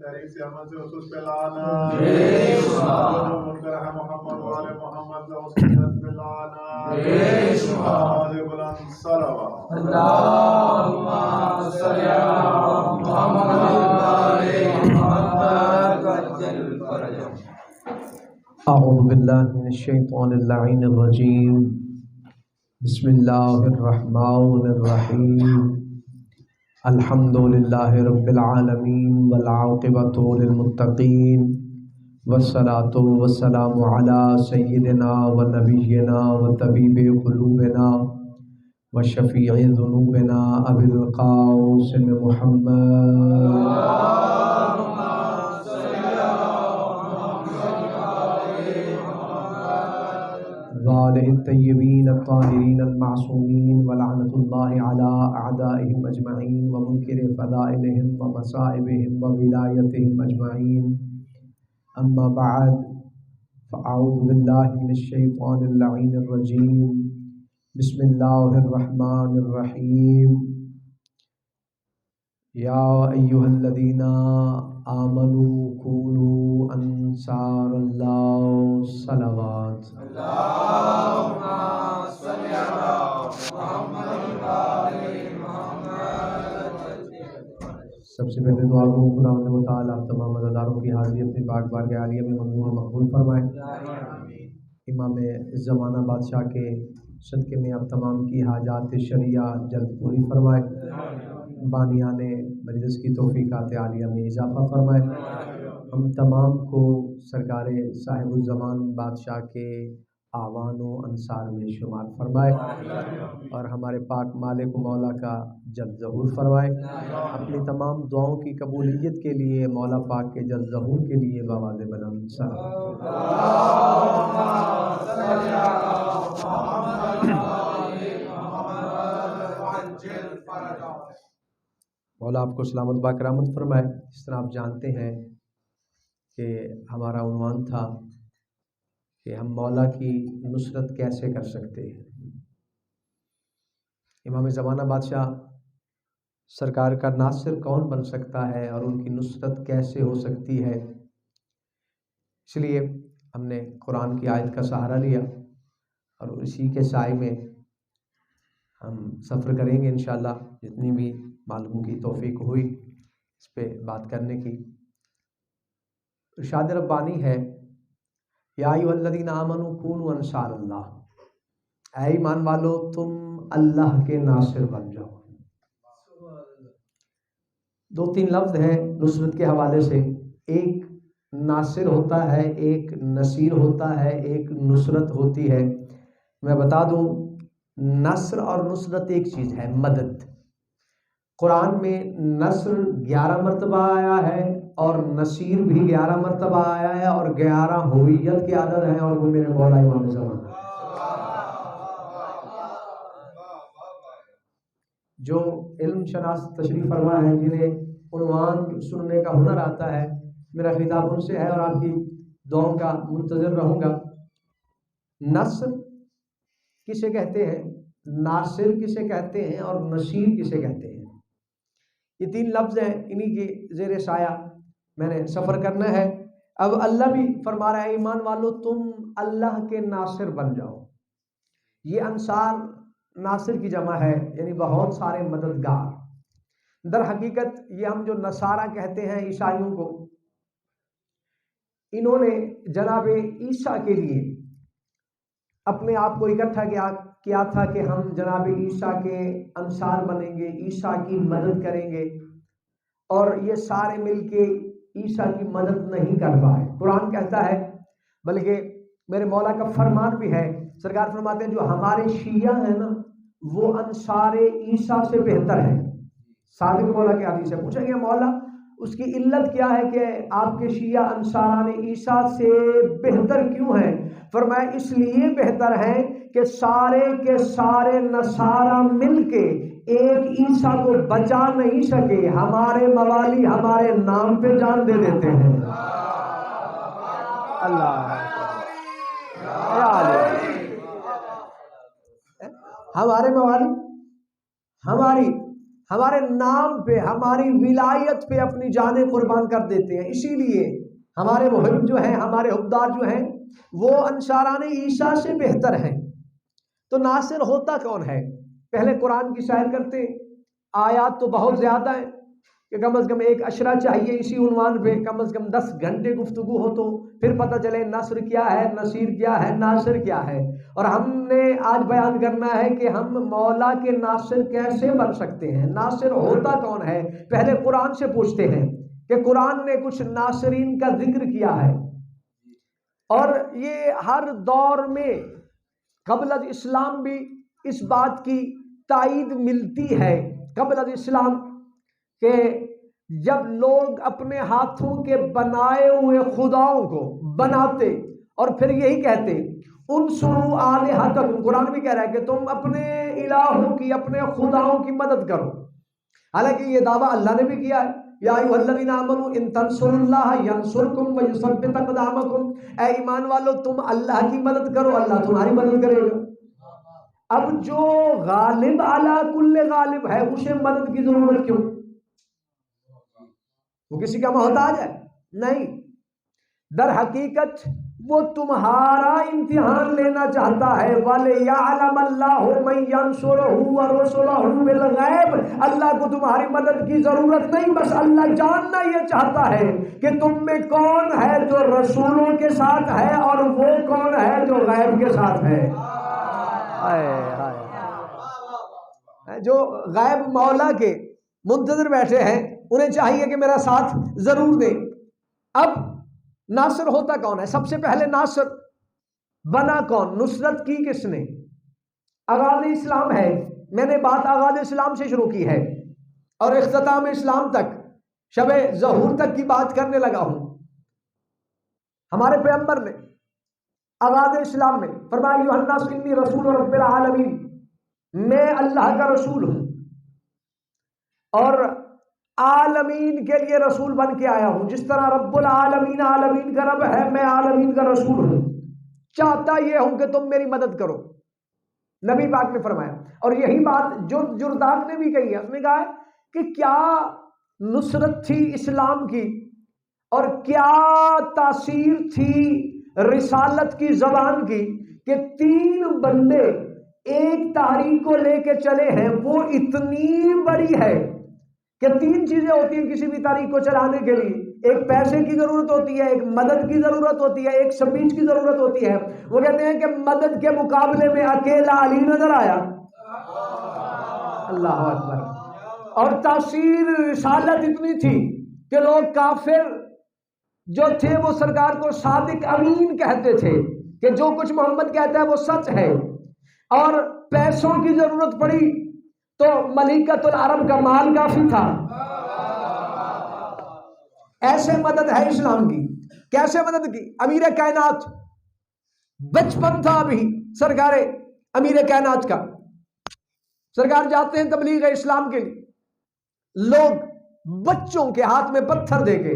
تحریک سے عمل سے خصوص پہ لانا جو منکر ہے محمد والے محمد کا اس سنت پہ لانا آل بلند صلوات اللہم صلی علی محمد وآل محمد وعجل فرجهم. اعوذ باللہ من الشیطان اللعین الرجیم. بسم اللہ الرحمن الرحیم. الحمد للہ رب العالمین والعاقبۃ للمتقین والصلاۃ والسلام علی سیدنا و نبینا و طبیب قلوبنا و شفیع ذنوبنا ابی القاسم محمد وآلہ الطیبین الطاہرین المعصومین ولعنۃ اللہ علی اعدائہم اجمعین ومنکر فضائلہم ومصائبہم وولایتہم اجمعین. اما بعد فاعوذ باللہ من الشیطان اللعین الرجیم. بسم اللہ الرحمن الرحیم. یا ایہا الذین آمنوا کونوا انصار اللہ صلوات. اللہم صلی علی محمد وآل محمد. سب سے پہلے دعا کو خداوند متعال آپ تمام عزاداروں کی حاضری اپنی پاک بارگاہ عالیہ میں منظور و مقبول فرمائیں. امام زمانہ بادشاہ کے صدقے میں آپ تمام کی حاجات شرعیہ جلد پوری فرمائیں. بانیان مجلس کی توفیقات عالیہ میں اضافہ فرمائیں. ہم تمام کو سرکار صاحب الزمان بادشاہ کے اعوان و انصار میں شمار فرمائے اور ہمارے پاک مالک و مولا کا جلد ظہور فرمائے. اپنی تمام دعاؤں کی قبولیت کے لیے مولا پاک کے جلد ظہور کے لیے بآواز بلند مولا آپ کو سلامت با کرامت فرمائے. اس طرح آپ جانتے ہیں کہ ہمارا عنوان تھا کہ ہم مولا کی نصرت کیسے کر سکتے ہیں. امام زمانہ بادشاہ سرکار کا ناصر کون بن سکتا ہے اور ان کی نصرت کیسے ہو سکتی ہے. اس لیے ہم نے قرآن کی آیت کا سہارا لیا اور اسی کے سائے میں ہم سفر کریں گے انشاءاللہ. جتنی بھی معلوم کی توفیق ہوئی اس پہ بات کرنے کی. ارشاد ربانی ہے یا ایھا الذین آمنوا کونوا انصار اللہ. اے ایمان والو تم اللہ کے ناصر بن جاؤ. دو تین لفظ ہیں نصرت کے حوالے سے. ایک ناصر ہوتا ہے، ایک نصیر ہوتا ہے، ایک نصرت ہوتی ہے. میں بتا دوں نصر اور نصرت ایک چیز ہے. مدد قرآن میں نصر 11 مرتبہ آیا ہے اور نصیر بھی 11 مرتبہ آیا ہے اور 11 ہویت کے عدد ہیں اور وہ میرے مولا امام زمان جو علم شناس تشریف فرما ہے، جنہیں عنوان سننے کا ہنر آتا ہے. میرا خطاب ان سے ہے اور آپ کی دعاؤں کا منتظر رہوں گا. نصر کسے کہتے ہیں، ناصر کسے کہتے ہیں اور نصیر کسے کہتے ہیں. یہ تین لفظ ہیں، انہی کے زیر سایہ میں نے سفر کرنا ہے. اب اللہ بھی فرما رہا ہے ایمان والو تم اللہ کے ناصر بن جاؤ. یہ انصار ناصر کی جمع ہے، یعنی بہت سارے مددگار. در حقیقت یہ ہم جو نصارہ کہتے ہیں عیسائیوں کو، انہوں نے جناب عیسیٰ کے لیے اپنے آپ کو اکٹھا کیا تھا کہ ہم جناب عیسیٰ کے انصار بنیں گے، عیسیٰ کی مدد کریں گے. اور یہ سارے مل کے عیسیٰ کی مدد نہیں کر پائے. قرآن کہتا ہے، بلکہ میرے مولا کا فرمان بھی ہے. سرکار فرماتے ہیں جو ہمارے شیعہ ہیں نا وہ انصار عیسیٰ سے بہتر ہیں. صادق مولا کے حدیث سے پوچھیں گے مولا اس کی علت کیا ہے کہ آپ کے شیعہ انصاران عیسیٰ سے بہتر کیوں ہیں؟ فرمایا اس لیے بہتر ہیں کہ سارے کے سارے نصارہ مل کے ایک عیسیٰ کو بچا نہیں سکے. ہمارے موالی ہمارے نام پہ جان دے دیتے ہیں. اللہ ہمارے موالی ہماری ہمارے نام پہ، ہماری ولایت پہ اپنی جانیں قربان کر دیتے ہیں. اسی لیے ہمارے محب جو ہیں، ہمارے حبدار جو ہیں، وہ انصاران عیسیٰ سے بہتر ہیں. تو ناصر ہوتا کون ہے؟ پہلے قرآن کی سیر کرتے ہیں. آیات تو بہت زیادہ ہیں کہ کم از کم ایک اشرہ چاہیے اسی عنوان پہ، کم از کم 10 گھنٹے گفتگو ہو تو پھر پتہ چلے نصر کیا ہے، نصیر کیا ہے، ناصر کیا ہے. اور ہم نے آج بیان کرنا ہے کہ ہم مولا کے ناصر کیسے بن سکتے ہیں، ناصر ہوتا کون ہے. پہلے قرآن سے پوچھتے ہیں کہ قرآن نے کچھ ناصرین کا ذکر کیا ہے، اور یہ ہر دور میں قبل از اسلام بھی اس بات کی تائید ملتی ہے، قبل از اسلام، کہ جب لوگ اپنے ہاتھوں کے بنائے ہوئے خداؤں کو بناتے اور پھر یہی کہتے انصروا آلہتکم، قرآن بھی کہہ رہا ہے کہ تم اپنے الہوں کی، اپنے خداؤں کی مدد کرو. حالانکہ یہ دعویٰ اللہ نے بھی کیا ہے، یا ایھا الذین آمنوا ان تنصروا اللہ ینصرکم ویثبت اقدامکم، اے ایمان والو تم اللہ کی مدد کرو، اللہ تمہاری مدد کرے گا. اب جو غالب علی کل غالب ہے اسے مدد کی ضرورت کیوں؟ وہ کسی کا محتاج ہے؟ نہیں. در حقیقت وہ تمہارا امتحان لینا چاہتا ہے. وَلِيَعْلَمَ اللَّهُ مَن يَنصُرُهُ وَرُسُلَهُ بِالْغَيْبِ، اللہ کو تمہاری مدد کی ضرورت نہیں، بس اللہ جاننا یہ چاہتا ہے کہ تم میں کون ہے جو رسولوں کے ساتھ ہے اور وہ کون ہے جو غیب کے ساتھ ہے. جو غیب مولا کے منتظر بیٹھے ہیں انہیں چاہیے کہ میرا ساتھ ضرور دیں. اب ناصر ہوتا کون ہے؟ سب سے پہلے ناصر بنا کون؟ نصرت کی کس نے؟ آغاز اسلام ہے. میں نے بات آغاز اسلام سے شروع کی ہے اور اختتام اسلام تک، شب ظہور تک کی بات کرنے لگا ہوں. ہمارے پیغمبر نے آغاز اسلام میں فرمایا ایھا الناس انی رسول رب العالمین، میں اللہ کا رسول ہوں اور عالمین کے لیے رسول بن کے آیا ہوں. جس طرح رب العالمین عالمین کا رب ہے، میں عالمین کا رسول ہوں. چاہتا یہ ہوں کہ تم میری مدد کرو، نبی پاک نے فرمایا. اور یہی بات جو جرداق نے بھی کہی ہے. اس نے کہا ہے کہ کیا نصرت تھی اسلام کی اور کیا تاثیر تھی رسالت کی زبان کی کہ 3 بندے ایک تحریک کو لے کے چلے ہیں. وہ اتنی بڑی ہے کہ 3 چیزیں ہوتی ہیں کسی بھی تاریخ کو چلانے کے لیے. ایک پیسے کی ضرورت ہوتی ہے، ایک مدد کی ضرورت ہوتی ہے، ایک سپیچ کی ضرورت ہوتی ہے. وہ کہتے ہیں کہ مدد کے مقابلے میں اکیلا علی نظر آیا. اللہ اکبر. اور تاثیر رسالت اتنی تھی کہ لوگ کافر جو تھے وہ سرکار کو صادق امین کہتے تھے کہ جو کچھ محمد کہتا ہے وہ سچ ہے. اور پیسوں کی ضرورت پڑی تو ملکۃ العرب کا مال کافی تھا. ایسے مدد ہے اسلام کی. کیسے مدد کی؟ امیر کائنات بچپن تھا ابھی سرکار امیر کائنات کا، سرکار جاتے ہیں تبلیغ اسلام کے لیے. لوگ بچوں کے ہاتھ میں پتھر دے کے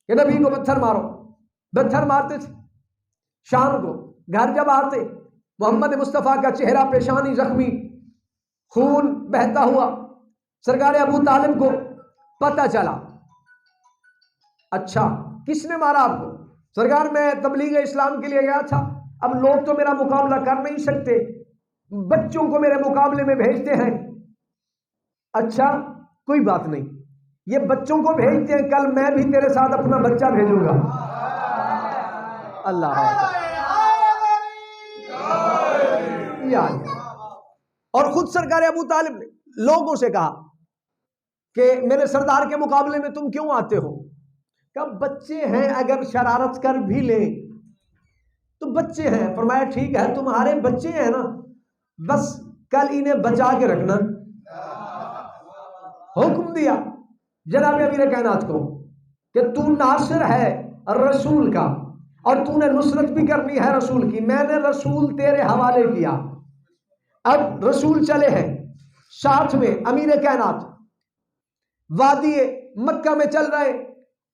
کہ نبی کو پتھر مارو، پتھر مارتے تھے. شام کو گھر جب آتے محمد مصطفیٰ کا چہرہ پیشانی زخمی، خون بہتا ہوا. سرکار ابو طالب کو پتہ چلا. اچھا کس نے مارا آپ کو؟ سرکار میں تبلیغ اسلام کے لیے گیا تھا، اب لوگ تو میرا مقابلہ کر نہیں سکتے، بچوں کو میرے مقابلے میں بھیجتے ہیں. اچھا کوئی بات نہیں، یہ بچوں کو بھیجتے ہیں، کل میں بھی تیرے ساتھ اپنا بچہ بھیجوں گا. اللہ اور خود سرکار ابو طالب نے لوگوں سے کہا کہ میرے سردار کے مقابلے میں تم کیوں آتے ہو؟ کہ بچے ہیں، اگر شرارت کر بھی لیں تو بچے ہیں. فرمایا ٹھیک ہے تمہارے بچے ہیں نا، بس کل انہیں بچا کے رکھنا. حکم دیا جناب امیر کائنات کو کہ تو ناصر ہے رسول کا اور تو نے نصرت بھی کرنی ہے رسول کی. میں نے رسول تیرے حوالے کیا. اب رسول چلے ہیں ساتھ میں امیر کائنات، وادی مکہ میں چل رہے.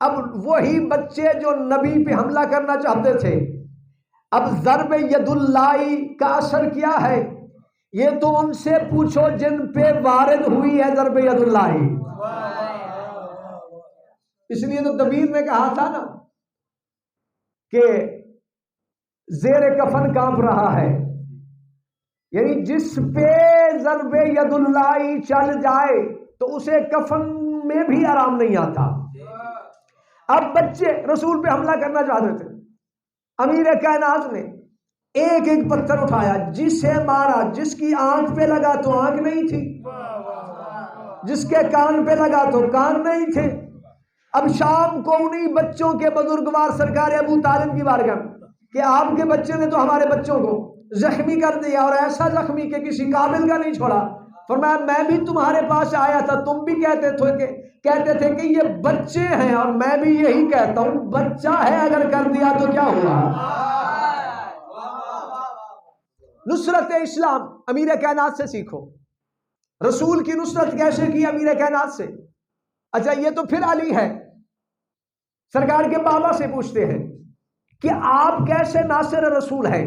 اب وہی بچے جو نبی پہ حملہ کرنا چاہتے تھے، اب ضرب ید اللہ کا اثر کیا ہے یہ تو ان سے پوچھو جن پہ وارد ہوئی ہے ضرب ید اللہ. اس لیے تو دبیر نے کہا تھا نا کہ زیر کفن کانپ رہا ہے، یعنی جس پہ ضرب ید اللہ چل جائے تو اسے کفن میں بھی آرام نہیں آتا. اب بچے رسول پہ حملہ کرنا چاہتے تھے، امیر کائنات نے ایک ایک پتھر اٹھایا، جسے مارا، جس کی آنکھ پہ لگا تو آنکھ نہیں تھی، جس کے کان پہ لگا تو کان نہیں تھے. اب شام کو انہی بچوں کے بزرگوار سرکار ابو طالب کی بارگاہ کہ آپ کے بچے نے تو ہمارے بچوں کو زخمی کر دیا، اور ایسا زخمی کہ کسی قابل کا نہیں چھوڑا. فرمایا میں بھی تمہارے پاس آیا تھا، تم بھی کہتے تھے کہ یہ بچے ہیں، اور میں بھی یہی کہتا ہوں بچہ ہے، اگر کر دیا تو کیا ہوا. نصرت اسلام امیر کائنات سے سیکھو. رسول کی نصرت کیسے کی امیر کائنات سے؟ اچھا یہ تو پھر علی ہے، سرکار کے بابا سے پوچھتے ہیں کہ آپ کیسے ناصر رسول ہیں؟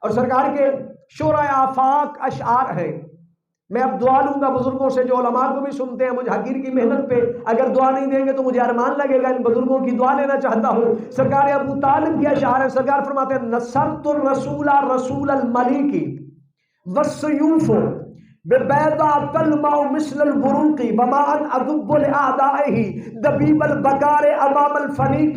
اور سرکار کے شورۂ آفاق اشعار ہیں. میں اب دعا لوں گا بزرگوں سے جو علماء کو بھی سنتے ہیں، مجھ حقیر کی محنت پہ اگر دعا نہیں دیں گے تو مجھے ارمان لگے گا، ان بزرگوں کی دعا لینا چاہتا ہوں. سرکار ابو طالب کے اشعار ہیں. سرکار فرماتے ہیں نصرت الرسول رسول الملک والسیوف ببیضاء تلمع مثل البروق وما ان اذب لاعدائه دبیب البکار امام الفریق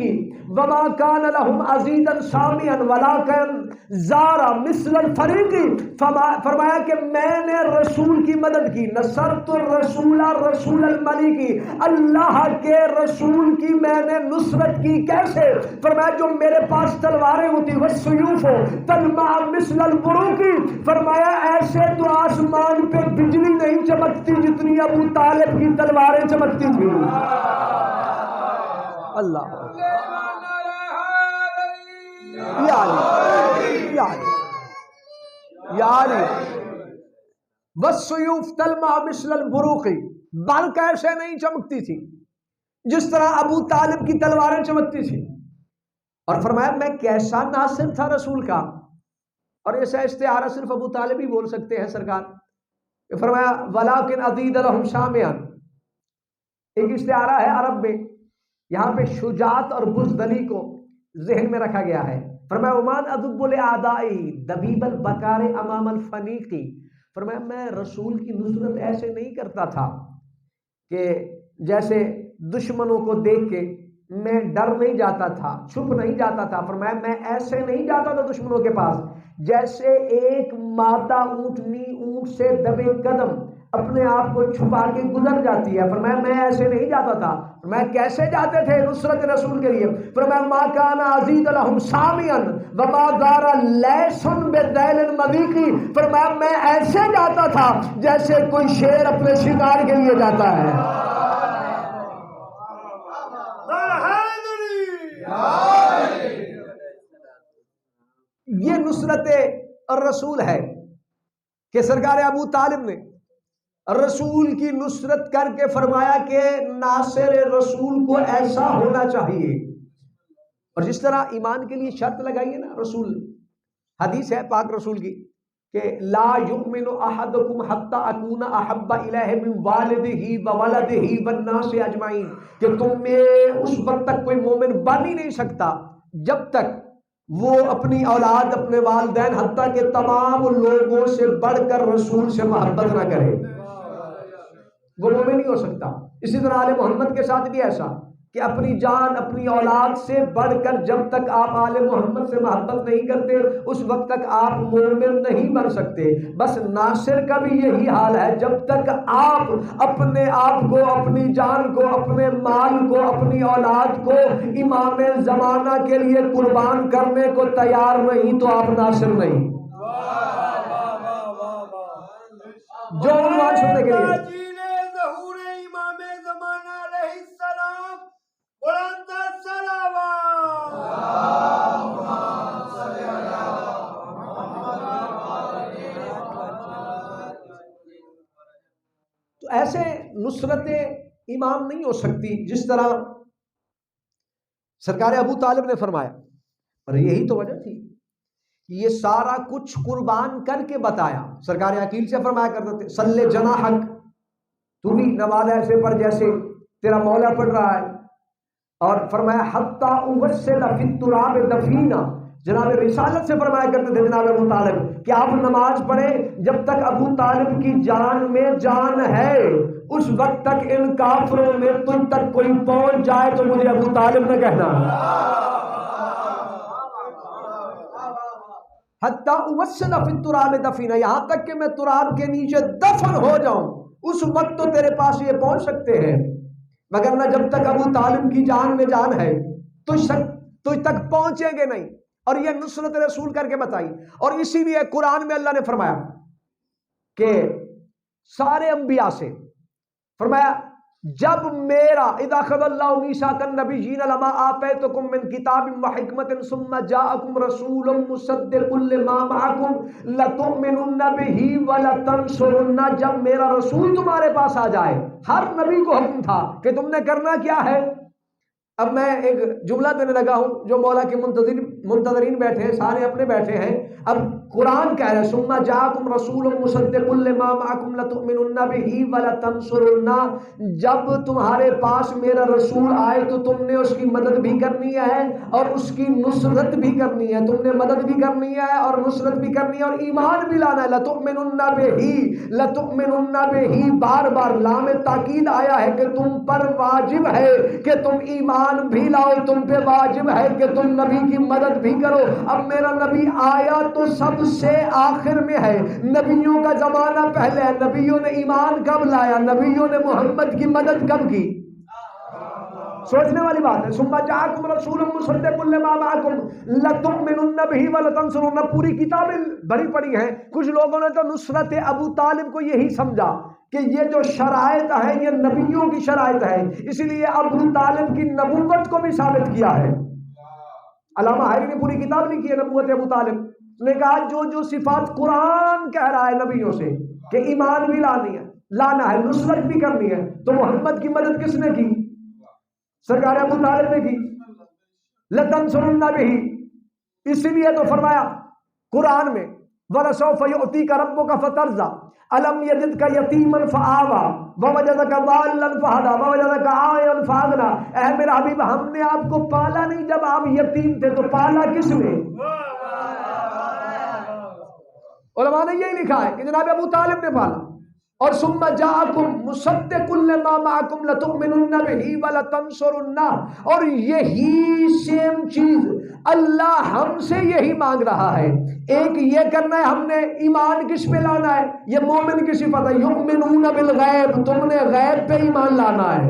وما كان لهم عزیزا سامعا ولكن زارا مثل الفریق. فرمایا کہ میں نے رسول کی مدد کی. نصرت الرسول رسول الملک، اللہ کے رسول کی میں نے نصرت کی. کیسے؟ فرمایا جو میرے پاس تلواریں ہوتی، والسیوف تلمع مثل البروق، فرمایا ایسے تو آسمان پہ بجلی نہیں چمکتی جتنی ابو طالب کی تلواریں چمکتی تھی. اللہ یاری والسیوف تلمع مثل البروق، برق ایسے نہیں چمکتی تھی جس طرح ابو طالب کی تلواریں چمکتی تھی. اور فرمایا میں کیسا ناصر تھا رسول کا. اور ایسا استعارہ صرف ابو طالب ہی بول سکتے ہیں سرکار. فرمایا وَلَٰكِنْ أَزِيدَ لَهُمْ شَامِعًا، ایک استعارہ ہے عرب میں، یہاں پہ شجاعت اور بزدلی کو ذہن میں رکھا گیا ہے. فرمایا وَمَنْ أَذُبُّ لِأَعْدَائِي دَبِيبَ الْبَكَارِ أَمَامَ الْفَنِيقِ. فرمایا میں رسول کی نصرت ایسے نہیں کرتا تھا کہ جیسے دشمنوں کو دیکھ کے میں ڈر نہیں جاتا تھا، چھپ نہیں جاتا تھا. فرمایا میں ایسے نہیں جاتا تھا دشمنوں کے پاس جیسے ایک مادہ اونٹنی اونٹ سے دبے قدم اپنے آپ کو چھپا کے گزر جاتی ہے. فرمایا میں ایسے نہیں جاتا تھا. میں کیسے جاتے تھے نصرت رسول کے لیے؟ فرمایا ما کان عزیز لهم سامعا وما دار لیس بذیل مذیقی. فرمایا میں ایسے جاتا تھا جیسے کوئی شیر اپنے شکار کے لیے جاتا ہے. یہ نصرت الرسول ہے کہ سرکار ابو طالب نے رسول کی نصرت کر کے فرمایا کہ ناصر رسول کو ایسا ہونا چاہیے. اور جس طرح ایمان کے لیے شرط لگائیے نا رسول، حدیث ہے پاک رسول کی کہ لا یؤمن احدکم حتی اکون احب الیہ من والدہ وولدہ والناس اجمعین، کہ تم میں اس وقت تک کوئی مومن بن ہی نہیں سکتا جب تک وہ اپنی اولاد، اپنے والدین، حتیٰ کہ تمام لوگوں سے بڑھ کر رسول سے محبت نہ کرے، وہ مومن نہیں ہو سکتا. اسی طرح آل محمد کے ساتھ بھی ایسا کہ اپنی جان، اپنی اولاد سے بڑھ کر جب تک آپ آل محمد سے محبت نہیں کرتے اس وقت تک آپ مومن نہیں بن سکتے. بس ناصر کا بھی یہی حال ہے، جب تک آپ اپنے آپ کو، اپنی جان کو، اپنے مال کو، اپنی اولاد کو امام زمانہ کے لیے قربان کرنے کو تیار نہیں تو آپ ناصر نہیں. جو عنوان سننے کے لیے تو ایسے نصرت امام نہیں ہو سکتی جس طرح سرکار ابو طالب نے فرمایا. اور یہی تو وجہ تھی یہ سارا کچھ قربان کر کے بتایا. سرکار عقیل سے فرمایا کرتے تھے صلی جناحک، تو بھی نماز ایسے پڑھ جیسے تیرا مولا پڑھ رہا ہے. اور فرمایا حتی اوسل فی التراب دفینا، جناب رسالت سے فرمایا کرتے تھے جناب ابو طالب کہ آپ نماز پڑھیں جب تک ابو طالب کی جان میں جان ہے، اس وقت تک ان کافروں میں تم تک کوئی پہنچ جائے تو مجھے ابو طالب نہ کہنا. حتی اوسل فی التراب دفینا، یہاں تک کہ میں تراب کے نیچے دفن ہو جاؤں، اس وقت تو تیرے پاس یہ پہنچ سکتے ہیں، مگر نہ جب تک ابو طالب کی جان میں جان ہے تجھ تک پہنچیں گے نہیں. اور یہ نصرت رسول کر کے بتائی. اور اسی لیے قرآن میں اللہ نے فرمایا کہ سارے انبیاء سے فرمایا جب میرا اذا اخذ اللہ میثاق النبیین لما آتیتکم من کتاب وحکمت ثم جاءکم رسول مصدق لما معکم لتؤمنن بہ ولتنصرنہ، جب میرا رسول تمہارے پاس آ جائے، ہر نبی کو حکم تھا کہ تم نے کرنا کیا ہے. اب میں ایک جملہ دینے لگا ہوں، جو مولا کے منتظرین بیٹھے ہیں سارے اپنے بیٹھے ہیں. اب قرآن کہہ رہا ہے ثم جاءکم رسول مصدق لما معکم لتؤمنن بہ ولتنصرنہ، جب تمہارے پاس میرا رسول آئے تو تم نے اس کی مدد بھی کرنی ہے اور اس کی نصرت بھی کرنی ہے. تم نے مدد بھی کرنی ہے اور نصرت بھی کرنی ہے اور ایمان بھی لانا ہے. لتؤمنن بہ، بار بار لام تاکید آیا ہے کہ تم پر واجب ہے کہ تم ایمان بھی لاؤ، تم پہ واجب ہے کہ تم نبی کی مدد بھی کرو. اب میرا نبی آیا تو سب سے آخر میں ہے، نبیوں کا زمانہ پہلے ہے. نبیوں نے ایمان کب لایا؟ نبیوں نے محمد کی مدد کب کی؟ سوچنے والی بات ہے. ثم جاءکم رسول مصدق لما معکم لتؤمنن بہ ولتنصرنہ. پوری کتابیں بھری پڑی ہیں. کچھ لوگوں نے تو نصرت ابو طالب کو یہی سمجھا کہ یہ جو شرائط ہے یہ نبیوں کی شرائط ہے، اسی لیے ابو طالب کی نبوت کو بھی ثابت کیا ہے. علامہ حائری نے پوری کتاب لکھی ہے نبوت ابو طالب. نے کہا جو صفات قرآن کہہ رہا ہے نبیوں سے کہ ایمان بھی لانا ہے، نصرت بھی کرنی ہے، تو محمد کی مدد کس نے کی؟ سرکار ابو طالب نے کی. لتنصرنہ بہ، اسی لیے تو فرمایا قرآن میں وَلَسَوْفَ يُؤْتِيكَ رَبُّكَ فَتَرْضَىٰ أَلَمْ يَجِدْكَ يَتِيمًا فَآوَىٰ وَوَجَدَكَ ضَالًّا فَهَدَىٰ وَوَجَدَكَ عَائِلًا فَأَغْنَىٰ. اے میرا حبیب، ہم نے آپ کو پالا نہیں جب آپ یتیم تھے، تو پالا کس نے؟ علماء نے یہی لکھا ہے کہ جناب ابو طالب نے پالا. اور ثم جاءکم مصدق لما معکم لتؤمنن بہ ولتنصرنہ. اور یہی سیم چیز اللہ ہم سے یہی مانگ رہا ہے. ایک یہ کرنا ہے، ہم نے ایمان کس پہ لانا ہے؟ یہ مومن کی صفت ہے. یؤمنون بالغیب، تم نے غیب پہ ایمان لانا ہے.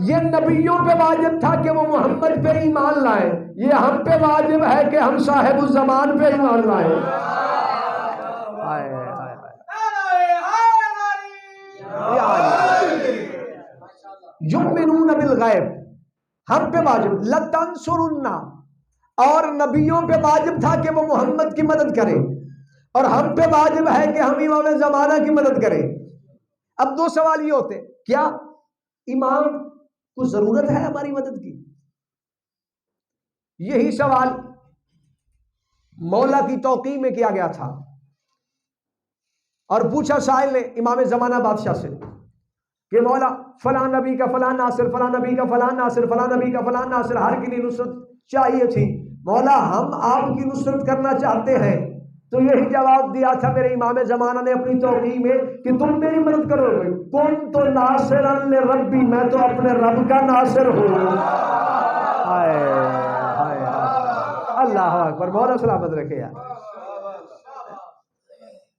یہ نبیوں پہ واجب تھا کہ وہ محمد پہ ایمان لائیں، یہ ہم پہ واجب ہے کہ ہم صاحب الزمان پہ ایمان لائیں. یؤمنون بالغیب، ہم پہ واجب. لتنصرنہ، اور نبیوں پہ واجب تھا کہ وہ محمد کی مدد کریں، اور ہم پہ واجب ہے کہ ہم امام زمانہ کی مدد کریں. اب دو سوال یہ ہوتے، کیا امام کو ضرورت ہے ہماری مدد کی؟ یہی سوال مولا کی توقیع میں کیا گیا تھا. اور پوچھا سائل نے امام زمانہ بادشاہ سے کہ مولا فلاں نبی کا فلاں ناصر، فلاں نبی کا فلاں ناصر، فلاں نبی کا فلاں ناصر، ہر کے لیے نصرت چاہیے تھی. مولا ہم آپ کی نصرت کرنا چاہتے ہیں. تو یہی جواب دیا تھا میرے امام زمانہ نے اپنی توقیع میں کہ تم میری مدد کرو گے. کن تو ناصر لربی، میں تو اپنے رب کا ناصر ہوں. اللہ اکبر، مولا سلامت رکھے. یار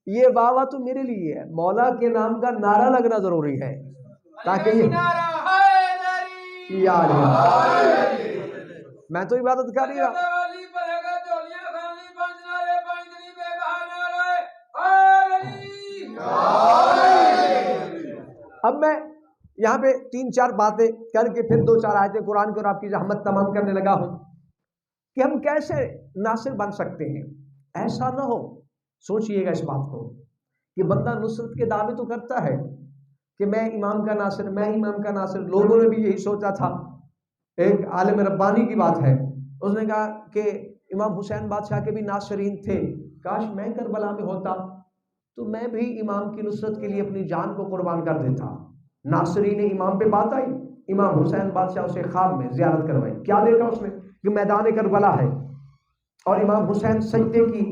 یہ واہ تو میرے لیے ہے، مولا کے نام کا نعرہ لگنا ضروری ہے تاکہ یار میں تو عبادت کر رہی ہوں. اب میں یہاں پہ 3-4 باتیں کر کے پھر 2-4 آیتیں قرآن کو اور آپ کی زحمت تمام کرنے لگا ہوں کہ ہم کیسے ناصر بن سکتے ہیں. ایسا نہ ہو، سوچئے گا اس بات کو کہ بندہ نصرت کے دعوے تو کرتا ہے کہ میں امام کا ناصر، میں امام کا ناصر. لوگوں نے بھی یہی سوچا تھا. ایک عالم ربانی کی بات ہے، اس نے کہا کہ امام حسین بادشاہ کے بھی ناصرین تھے. کاش میں کربلا میں ہوتا تو میں بھی امام کی نصرت کے لیے اپنی جان کو قربان کر دیتا. ناصرین امام پہ بات آئی، امام حسین بادشاہ اسے خواب میں زیارت کروائی. کیا دیکھا اس نے کہ میدان کربلا ہے اور امام حسین سجدے کی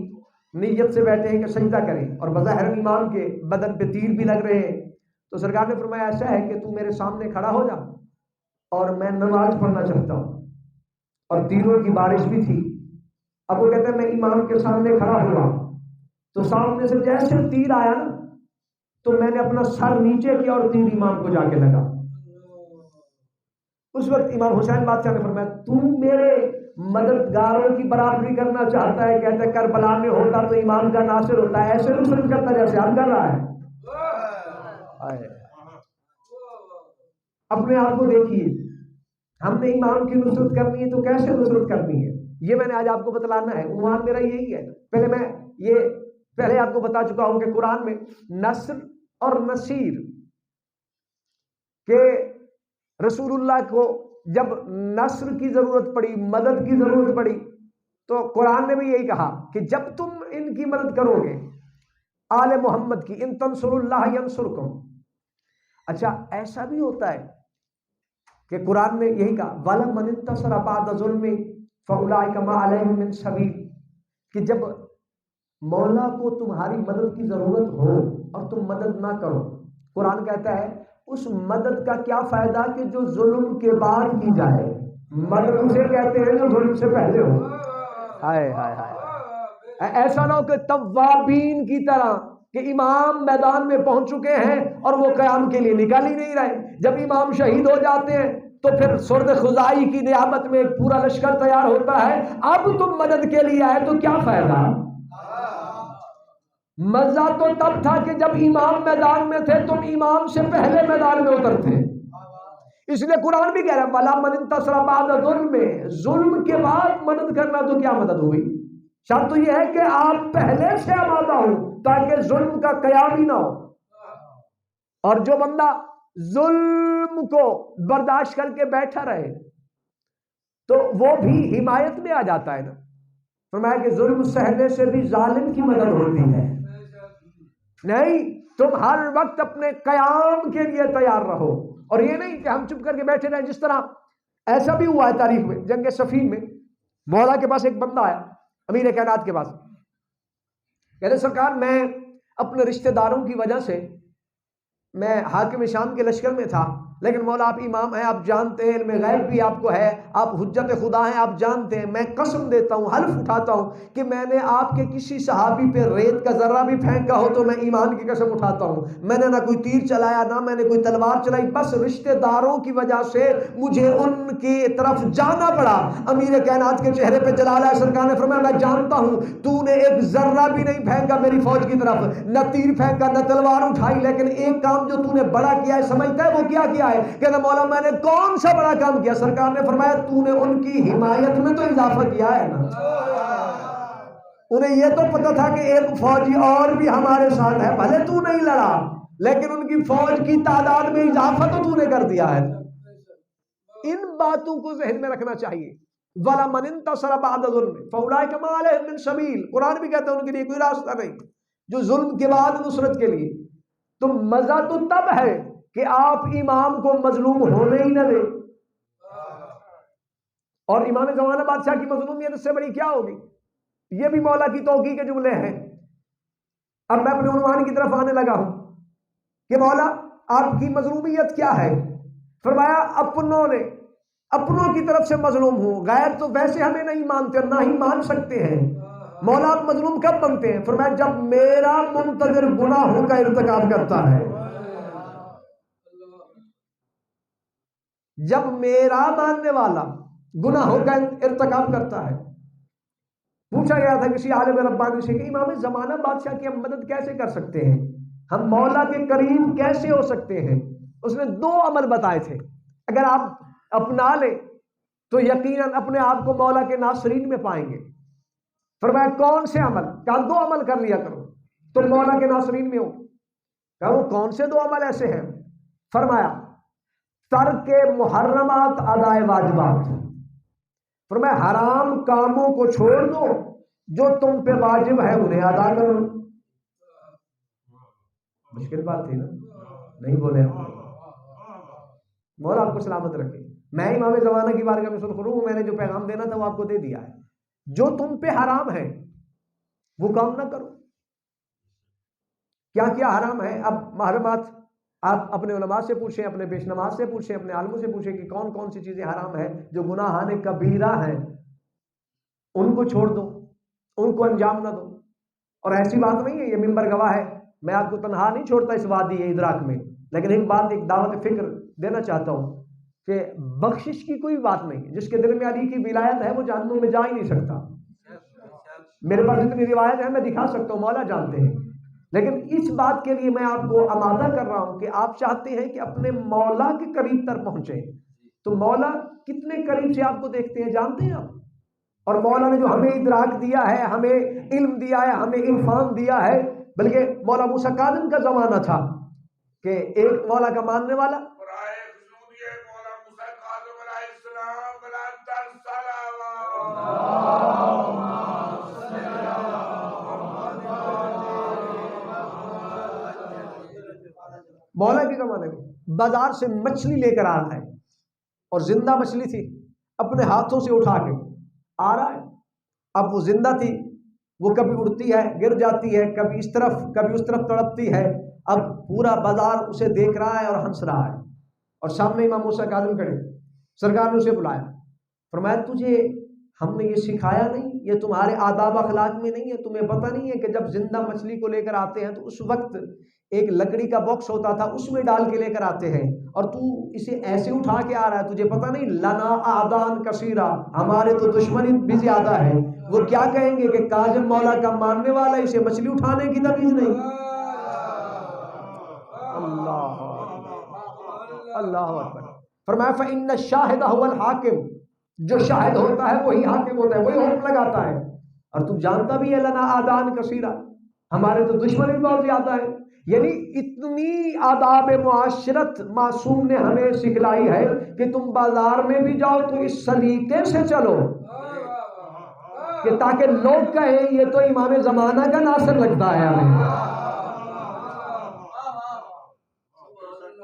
نیت سے بیٹھے ہیں کہ سجدہ کریں، اور بظاہر امام کے بدن پہ تیر بھی لگ رہے ہیں. تو سرکار نے فرمایا ایسا ہے کہ تو میرے سامنے کھڑا ہو جا اور میں نماز پڑھنا چاہتا ہوں. اور تیروں کی بارش بھی تھی. اب وہ کہتے ہیں میں امام کے سامنے کھڑا ہوا تو سامنے سے جیسے تیر آیا نا تو میں نے اپنا سر نیچے کیا اور تیر امام کو جا کے لگا. اس وقت امام حسین بادشاہ نے فرمایا تو میرے مددگاروں کی برابری کرنا چاہتا ہے، کہتا ہے کربلا میں ہوتا تو امام کا ناصر ہوتا ہے، ایسے نصرت کرتا جیسے ہم کر رہا ہے. اپنے آپ کو دیکھیے، ہم نے امام کی نصرت کرنی ہے تو کیسے نصرت کرنی ہے، یہ میں نے آج آپ کو بتلانا ہے. عنوان میرا یہی ہے. پہلے آپ کو بتا چکا ہوں کہ قرآن میں نصر اور نصیر کہ رسول اللہ کو جب نصر کی ضرورت پڑی، مدد کی ضرورت پڑی، تو قرآن نے بھی یہی کہا کہ جب تم ان کی مدد کرو گے آل محمد کی، ان تنصر اللہ ینصرکم. اچھا ایسا بھی ہوتا ہے کہ قرآن نے یہی کہا وَلَمَنِ انتَصَرَ بَعْدَ ظُلْمٍ فَأُولَٰئِکَ مَا عَلَیْہِم مِّن سَبِیلٍ، کہ جب مولا کو تمہاری مدد کی ضرورت ہو اور تم مدد نہ کرو، قرآن کہتا ہے اس مدد کا کیا فائدہ کہ جو ظلم کے بعد کی جائے. مدد اسے کہتے ہیں جو ظلم سے پہلے ہو. ہائے ہائے ہائے، ایسا نہ ہو کہ توابین کی طرح کہ امام میدان میں پہنچ چکے ہیں اور وہ قیام کے لیے نکل ہی نہیں رہے. جب امام شہید ہو جاتے ہیں تو پھر سرد خزائی کی نیابت میں ایک پورا لشکر تیار ہوتا ہے. اب تم مدد کے لیے آئے تو کیا فائدہ. مزہ تو تب تھا کہ جب امام میدان میں تھے، تم امام سے پہلے میدان میں اترتے. اس لیے قرآن بھی کہہ رہا ہے وَلَا مَنِ انتَصَرَ بَعْدَ ظُلْمٍ، ظلم کے بعد مدد کرنا تو کیا مدد ہوئی. شرط تو یہ ہے کہ آپ پہلے سے آمادہ ہوں تاکہ ظلم کا قیام ہی نہ ہو. اور جو بندہ ظلم کو برداشت کر کے بیٹھا رہے تو وہ بھی حمایت میں آ جاتا ہے نا. فرمایا کہ ظلم سہنے سے بھی ظالم کی مدد ہوتی ہے. نہیں، تم ہر وقت اپنے قیام کے لیے تیار رہو، اور یہ نہیں کہ ہم چپ کر کے بیٹھے رہیں. جس طرح ایسا بھی ہوا ہے تاریخ میں، جنگ صفین میں مولا کے پاس ایک بندہ آیا امیر کائنات کے پاس، کہتے سرکار میں اپنے رشتہ داروں کی وجہ سے میں حاکم شام کے لشکر میں تھا، لیکن مولا آپ امام ہیں، آپ جانتے ہیں، علم غیب بھی آپ کو ہے، آپ حجت خدا ہیں، آپ جانتے ہیں. میں قسم دیتا ہوں، حلف اٹھاتا ہوں کہ میں نے آپ کے کسی صحابی پہ ریت کا ذرہ بھی پھینکا ہو تو میں ایمان کی قسم اٹھاتا ہوں. میں نے نہ کوئی تیر چلایا، نہ میں نے کوئی تلوار چلائی، بس رشتہ داروں کی وجہ سے مجھے ان کی طرف جانا پڑا. امیر کائنات کے چہرے پہ جلال ہے. سرکار نے فرمایا میں جانتا ہوں تو نے ایک ذرہ بھی نہیں پھینکا میری فوج کی طرف، نہ تیر پھینکا، نہ تلوار اٹھائی، لیکن ایک کام جو تو نے بڑا کیا ہے سمجھتا ہے وہ کیا کیا ہے؟ کہتا مولا میں نے کون سا بڑا کام کیا؟ سرکار نے فرمایا تو نے ان کی حمایت میں تو اضافہ کیا ہے نا. انہیں یہ تو پتا تھا کہ ایک فوجی اور بھی ہمارے ساتھ ہے، بھلے تو نہیں لڑا لیکن ان کی فوج کی تعداد میں اضافہ تو نے کر دیا ہے. ان باتوں کو ذہن میں رکھنا چاہیے. وَلَا مَنِ انتَصَرَ بَعْدَ ظُلْمٍ فَأُولَٰئِکَ مَا عَلَیْہِم مِّن سَبِیلٍ. قرآن بھی کہتا ہے ان کے لیے کوئی راستہ نہیں جو ظلم کے بعد نصرت کے لیے. تو مزہ تو تب ہے کہ آپ امام کو مظلوم ہونے ہی نہ دیں. اور امام زمانہ بادشاہ کی مظلومیت اس سے بڑی کیا ہوگی. یہ بھی مولا کی توقیع کے جملے ہیں. اب میں اپنے عنوان کی طرف آنے لگا ہوں کہ مولا آپ کی مظلومیت کیا ہے. فرمایا اپنوں کی طرف سے مظلوم ہوں، غیر تو ویسے ہمیں نہیں مانتے اور نہ ہی مان سکتے ہیں. مولا آپ مظلوم کب بنتے ہیں؟ فرمایا جب میرا منتظر گناہوں کا ارتکاب کرتا ہے. جب میرا ماننے والا گناہوں کا ارتکاب کرتا ہے. پوچھا گیا تھا کسی عالم ربانی سے کہ امام زمانہ بادشاہ کی ہم مدد کیسے کر سکتے ہیں، ہم مولا کے قریب کیسے ہو سکتے ہیں. اس نے 2 عمل بتائے تھے، اگر آپ اپنا لیں تو یقیناً اپنے آپ کو مولا کے ناصرین میں پائیں گے. فرمایا کون سے عمل؟ کہا 2 عمل کر لیا کرو تم مولا کے ناصرین میں ہو. کہا وہ کون سے 2 عمل ایسے ہیں؟ فرمایا ترک محرمات ادائے واجبات. فرمایا حرام کاموں کو چھوڑ دو، جو تم پہ واجب ہے انہیں ادا کرو۔ مشکل بات تھی نا، نہیں بولے آپ، مولا آپ کو سلامت رکھے۔ میں امام زمانہ کی بارگاہ میں سرخرو ہوں، میں نے جو پیغام دینا تھا وہ آپ کو دے دیا ہے۔ جو تم پہ حرام ہے وہ کام نہ کرو۔ کیا کیا حرام ہے؟ اب محرمات آپ اپنے علماء سے پوچھیں، اپنے پیش نماز سے پوچھیں، اپنے عالموں سے پوچھیں کہ کون کون سی چیزیں حرام ہیں جو گناہان کبیرہ ہیں، ان کو چھوڑ دو، ان کو انجام نہ دو۔ اور ایسی بات نہیں ہے، یہ ممبر گواہ ہے، میں آپ کو تنہا نہیں چھوڑتا اس وادی ادراک میں، لیکن ایک بات، ایک دعوت فکر دینا چاہتا ہوں کہ بخشش کی کوئی بات نہیں ہے۔ جس کے دل میں علی کی ولایت ہے وہ جہنم میں جا ہی نہیں سکتا۔ میرے پاس اتنی روایت ہے، میں دکھا سکتا ہوں، مولا جانتے ہیں، لیکن اس بات کے لیے میں آپ کو آمادہ کر رہا ہوں کہ آپ چاہتے ہیں کہ اپنے مولا کے قریب تر پہنچیں، تو مولا کتنے قریب سے آپ کو دیکھتے ہیں جانتے ہیں آپ؟ اور مولا نے جو ہمیں ادراک دیا ہے، ہمیں علم دیا ہے، ہمیں عرفان دیا ہے، بلکہ مولا موسیٰ کاظم کا زمانہ تھا کہ ایک مولا کا ماننے والا مولا کے زمانے میں بازار سے مچھلی لے کر آ رہا ہے، اور زندہ مچھلی تھی، اپنے ہاتھوں سے اٹھا کے آ رہا ہے۔ اب وہ زندہ تھی، وہ کبھی اڑتی ہے، گر جاتی ہے، کبھی اس طرف کبھی اس طرف تڑپتی ہے۔ اب پورا بازار اسے دیکھ رہا ہے اور ہنس رہا ہے، اور سامنے امام موسیٰ کاظم کھڑے، سرکار نے اسے بلایا، فرمایا تجھے ہم نے یہ سکھایا نہیں؟ یہ تمہارے آداب اخلاق میں نہیں ہے؟ تمہیں پتہ نہیں ہے کہ جب زندہ مچھلی کو لے کر آتے ہیں تو اس وقت ایک لکڑی کا باکس ہوتا تھا، اس میں ڈال کے لے کر آتے ہیں، اور تو اسے ایسے اٹھا کے آ رہا ہے؟ تجھے پتہ نہیں لنا اعدان کثیرہ، ہمارے تو دشمن بھی زیادہ ہے۔ وہ کیا کہیں گے کہ کاظم مولا کا ماننے والا، اسے مچھلی اٹھانے کی تمیز نہیں۔ اللہ اللہ اکبر۔ فرمایا فإن الشاہد هو الحاکم، جو شاہد ہوتا ہے وہی حاکم ہوتا ہے، وہی حکم لگاتا ہے۔ اور تم جانتا بھی ہے لنا آدان کثیرہ، ہمارے تو دشمن بھی بہت زیادہ ہے۔ یعنی اتنی آداب معاشرت معصوم نے ہمیں سکھلائی ہے کہ تم بازار میں بھی جاؤ تو اس سلیقے سے چلو کہ تاکہ لوگ کہیں یہ تو امام زمانہ کا ناصر لگتا ہے ہمیں۔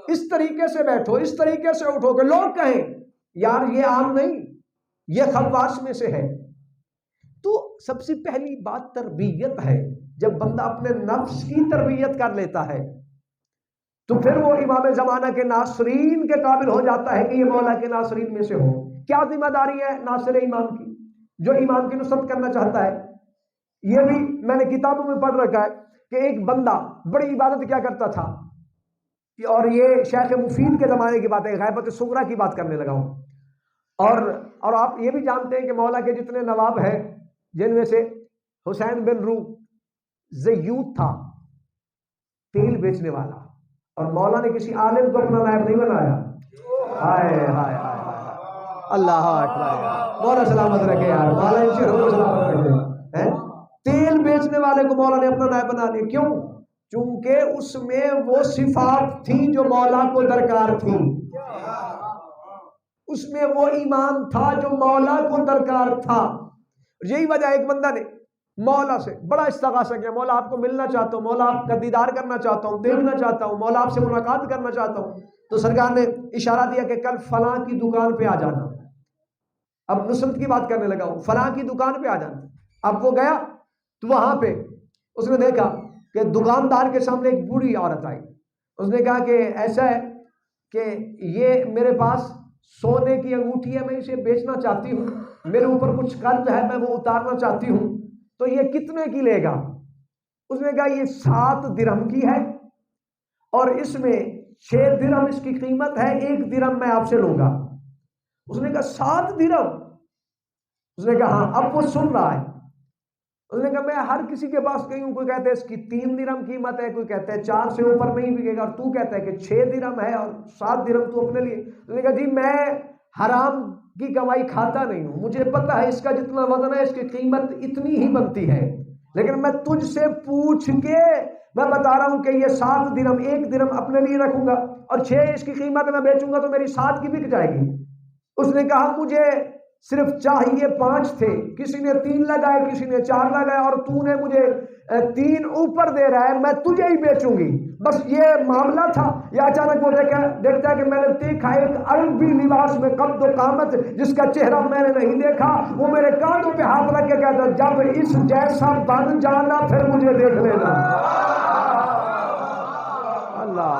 اس طریقے سے بیٹھو، اس طریقے سے اٹھو کہ لوگ کہیں یار یہ عام نہیں، یہ خواص میں سے ہے۔ تو سب سے پہلی بات تربیت ہے۔ جب بندہ اپنے نفس کی تربیت کر لیتا ہے تو پھر وہ امام زمانہ کے ناصرین کے قابل ہو جاتا ہے کہ یہ مولا کے ناصرین میں سے ہو۔ کیا ذمہ داری ہے ناصر امام کی؟ جو امام کی نصرت کرنا چاہتا ہے، یہ بھی میں نے کتابوں میں پڑھ رکھا ہے کہ ایک بندہ بڑی عبادت کیا کرتا تھا، اور یہ شیخ مفید کے زمانے کی بات ہے، غیبت صغریٰ کی بات کرنے لگا ہوں۔ اور آپ یہ بھی جانتے ہیں کہ مولا کے جتنے نواب ہیں، جن میں سے حسین بن روح زیوت تھا، تیل بیچنے والا، اور مولا نے کسی عالم کو اپنا نائب نہیں بنایا۔ ہائے ہائے ہائے، اللہ اکبر، مولا سلامت رکھے یار، مولا ان سے روح سلامت رکھے۔ تیل بیچنے والے کو مولا نے اپنا نائب بنا لیا، کیوں؟ چونکہ اس میں وہ صفات تھیں جو مولا کو درکار تھی، اس میں وہ ایمان تھا جو مولا کو درکار تھا۔ یہی وجہ ایک بندہ نے مولا سے بڑا استغاثہ کیا، مولا آپ کو ملنا چاہتا ہوں، مولا آپ کا دیدار کرنا چاہتا ہوں، دیکھنا چاہتا ہوں، مولا آپ سے ملاقات کرنا چاہتا ہوں۔ تو سرکار نے اشارہ دیا کہ کل فلاں کی دکان پہ آ جانا۔ اب نصرت کی بات کرنے لگا ہوں، فلاں کی دکان پہ آ جانا۔ اب وہ گیا تو وہاں پہ اس نے دیکھا کہ دکاندار کے سامنے ایک بوڑھی عورت آئی۔ اس نے کہا کہ ایسا ہے کہ یہ میرے پاس سونے کی انگوٹھی ہے، میں اسے بیچنا چاہتی ہوں، میرے اوپر کچھ قرض ہے، میں وہ اتارنا چاہتی ہوں، تو یہ کتنے کی لے گا؟ اس نے کہا یہ 7 درہم کی ہے، اور اس میں 6 درہم اس کی قیمت ہے، 1 درہم میں آپ سے لوں گا۔ اس نے کہا 7 درہم؟ اس نے کہا ہاں۔ اب وہ سن رہا ہے۔ اس نے کہا میں ہر کسی کے پاس گئی ہوں، کوئی کہتا ہے اس کی 3 درہم قیمت ہے، کوئی کہتا ہے 4 سے اوپر نہیں بکے گا، اور تو کہتا ہے کہ 6 درہم ہے اور 7 درہم تو اپنے لیے۔ اس نے کہا جی میں حرام کی کمائی کھاتا نہیں ہوں، مجھے پتا ہے اس کا جتنا وزن ہے اس کی قیمت اتنی ہی بنتی ہے، لیکن میں تجھ سے پوچھ کے میں بتا رہا ہوں کہ یہ 7 درہم، 1 درہم اپنے لیے رکھوں گا، اور 6 اس کی قیمت میں بیچوں گا تو میری 7 کی بک جائے گی۔ اس نے کہا مجھے صرف چاہیے 5 تھے، کسی نے 3 لگائے، کسی نے 4 لگائے، اور تو نے مجھے 3 اوپر دے رہا ہے، میں تجھے ہی بیچوں گی، بس یہ معاملہ تھا۔ یا اچانک وہ دیکھتا ہے کہ میں نے دیکھا ایک عربی لباس میں قد و قامت، جس کا چہرہ میں نے نہیں دیکھا، وہ میرے کانوں پہ ہاتھ رکھ کے کہتا جب اس جیسا بن جانا پھر مجھے دیکھ لینا۔ اللہ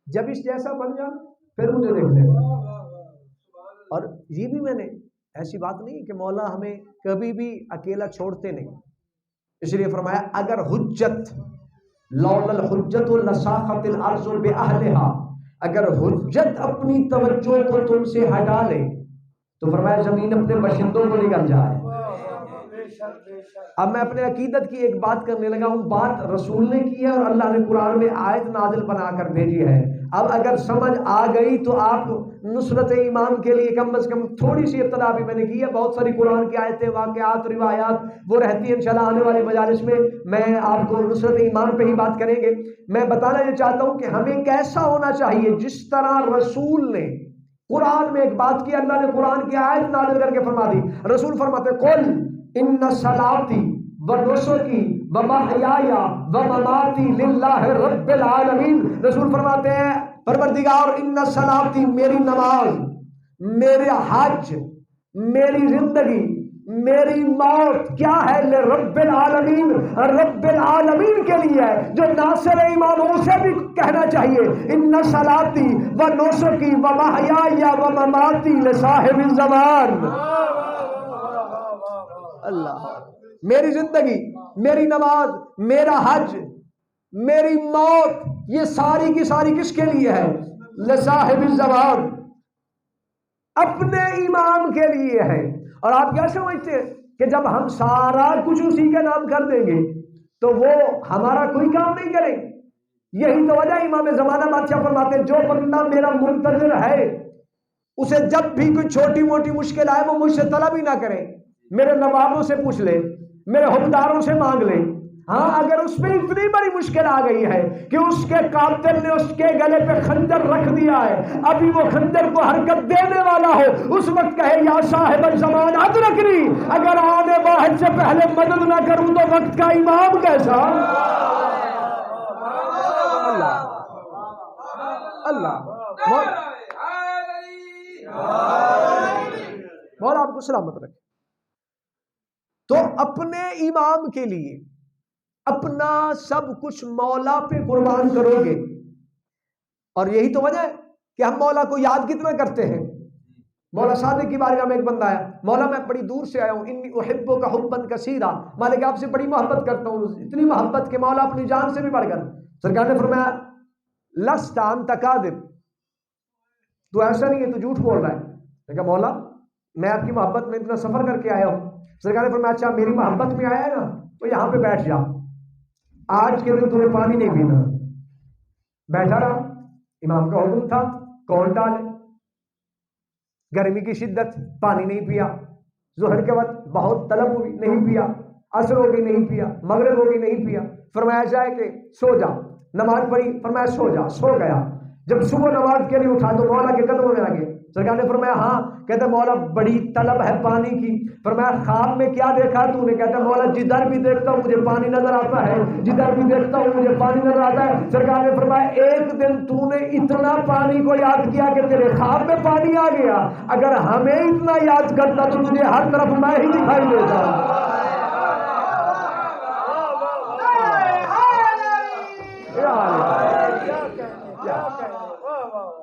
جب اس جیسا بن جانا پھر مجھے دیکھ لینا۔ اور یہ بھی میں نے ایسی بات نہیں کہ مولا ہمیں کبھی بھی اکیلا چھوڑتے نہیں، اس لیے فرمایا اگر حجت لولا الحجت لساخت الارض باہلها، اگر حجت اپنی توجہ کو تم سے ہٹا لے تو فرمایا زمین اپنے باشندوں کو نگل جائے۔ اب میں اپنے عقیدت کی ایک بات کرنے لگا ہوں، بات رسول نے کی ہے اور اللہ نے قرآن میں آیت نازل بنا کر بھیجی ہے۔ اب اگر سمجھ آ گئی تو آپ نصرت ایمان کے لیے کم از کم تھوڑی سی ابتدا بھی میں نے کی ہے، بہت ساری قرآن کی آیتیں، واقعات، روایات وہ رہتی ہیں، انشاءاللہ آنے والی مجالس میں آپ کو نصرت ایمان پہ ہی بات کریں گے۔ میں بتانا یہ چاہتا ہوں کہ ہمیں کیسا ہونا چاہیے، جس طرح رسول نے قرآن میں ایک بات کی، اللہ نے قرآن کی آیت نازل کر کے فرما دی، رسول فرماتے قل ان صلاتی و نسکی و محیای و مماتی للہ رب العالمین، رسول فرماتے ہیں پروردگار ان صلاتی میری نماز، میرا حج، میری زندگی، میری موت کیا ہے لرب العالمین، رب العالمین کے لیے ہے، جو ناصر ایمان ہو اسے بھی کہنا چاہیے ان صلاتی و نسکی و محیای و مماتی لصاحب الزمان۔ اللہ، میری زندگی، میری نماز، میرا حج، میری موت، یہ ساری کی ساری کس کے لیے ہے؟ لصاحب الزمان، اپنے امام کے لیے ہے۔ اور آپ کیا سمجھتے ہیں کہ جب ہم سارا کچھ اسی کے نام کر دیں گے تو وہ ہمارا کوئی کام نہیں کرے؟ یہی تو وجہ امام زمانہ بادشاہ فرماتے ہیں جو بندہ میرا منتظر ہے اسے جب بھی کوئی چھوٹی موٹی مشکل آئے وہ مجھ سے طلب ہی نہ کرے، میرے نوابوں سے پوچھ لے، میرے حکمداروں سے مانگ لے۔ ہاں اگر اس میں اتنی بڑی مشکل آ گئی ہے کہ اس کے قاتل نے اس کے گلے پہ خنجر رکھ دیا ہے، ابھی وہ خنجر کو حرکت دینے والا ہو، اس وقت کہے یا صاحب الزمان ادرکنی، اگر آنے واحد سے پہلے مدد نہ کروں تو وقت کا امام کیسا؟ اللہ اللہ مولا آپ کو سلامت رکھے۔ تو اپنے امام کے لیے اپنا سب کچھ مولا پہ قربان کرو گے، اور یہی تو وجہ ہے کہ ہم مولا کو یاد کتنا کرتے ہیں۔ مولا صادق کی بارگاہ میں ایک بندہ آیا، مولا میں بڑی دور سے آیا ہوں، انی احبک حبا کثیرا، مالک آپ سے بڑی محبت کرتا ہوں، اتنی محبت کہ مولا اپنی جان سے بھی بڑھ کر۔ سرکار نے فرمایا لست انت کاذب، تو ایسا نہیں ہے، تو جھوٹ بول رہا ہے۔ میں کہا مولا میں آپ کی محبت میں اتنا سفر کر کے آیا ہوں۔ سرکار نے فرمایا اچھا میری محبت میں آیا ہے نا تو یہاں پہ بیٹھ جا، آج کے دن تمہیں پانی نہیں پینا۔ بیٹھا رہا، امام کا حکم تھا کون ڈالے، گرمی کی شدت، پانی نہیں پیا، ظہر کے وقت بہت طلب ہوئی نہیں پیا، عصر ہو گئی نہیں پیا، مغرب ہو گئی نہیں پیا، فرمایا جائے کہ سو جا، نماز پڑھی، فرمایا سو جا، سو گیا۔ جب صبح نماز کے لیے اٹھا تو مولا کے قدموں میں آ گئے۔ سرکار نے فرمایا ہاں، کہتے مولا بڑی طلب ہے پانی کی۔ فرمایا خواب میں کیا دیکھا تو نے؟ کہتا مولا جدھر بھی دیکھتا ہوں مجھے پانی نظر آتا ہے، جدھر بھی دیکھتا ہوں مجھے پانی نظر آتا ہے۔ سرکار نے فرمایا ایک دن تو نے اتنا پانی کو یاد کیا کہ تیرے خواب میں پانی آ گیا، اگر ہمیں اتنا یاد کرتا تو تجھے ہر طرف میں ہی دکھائی دیتا۔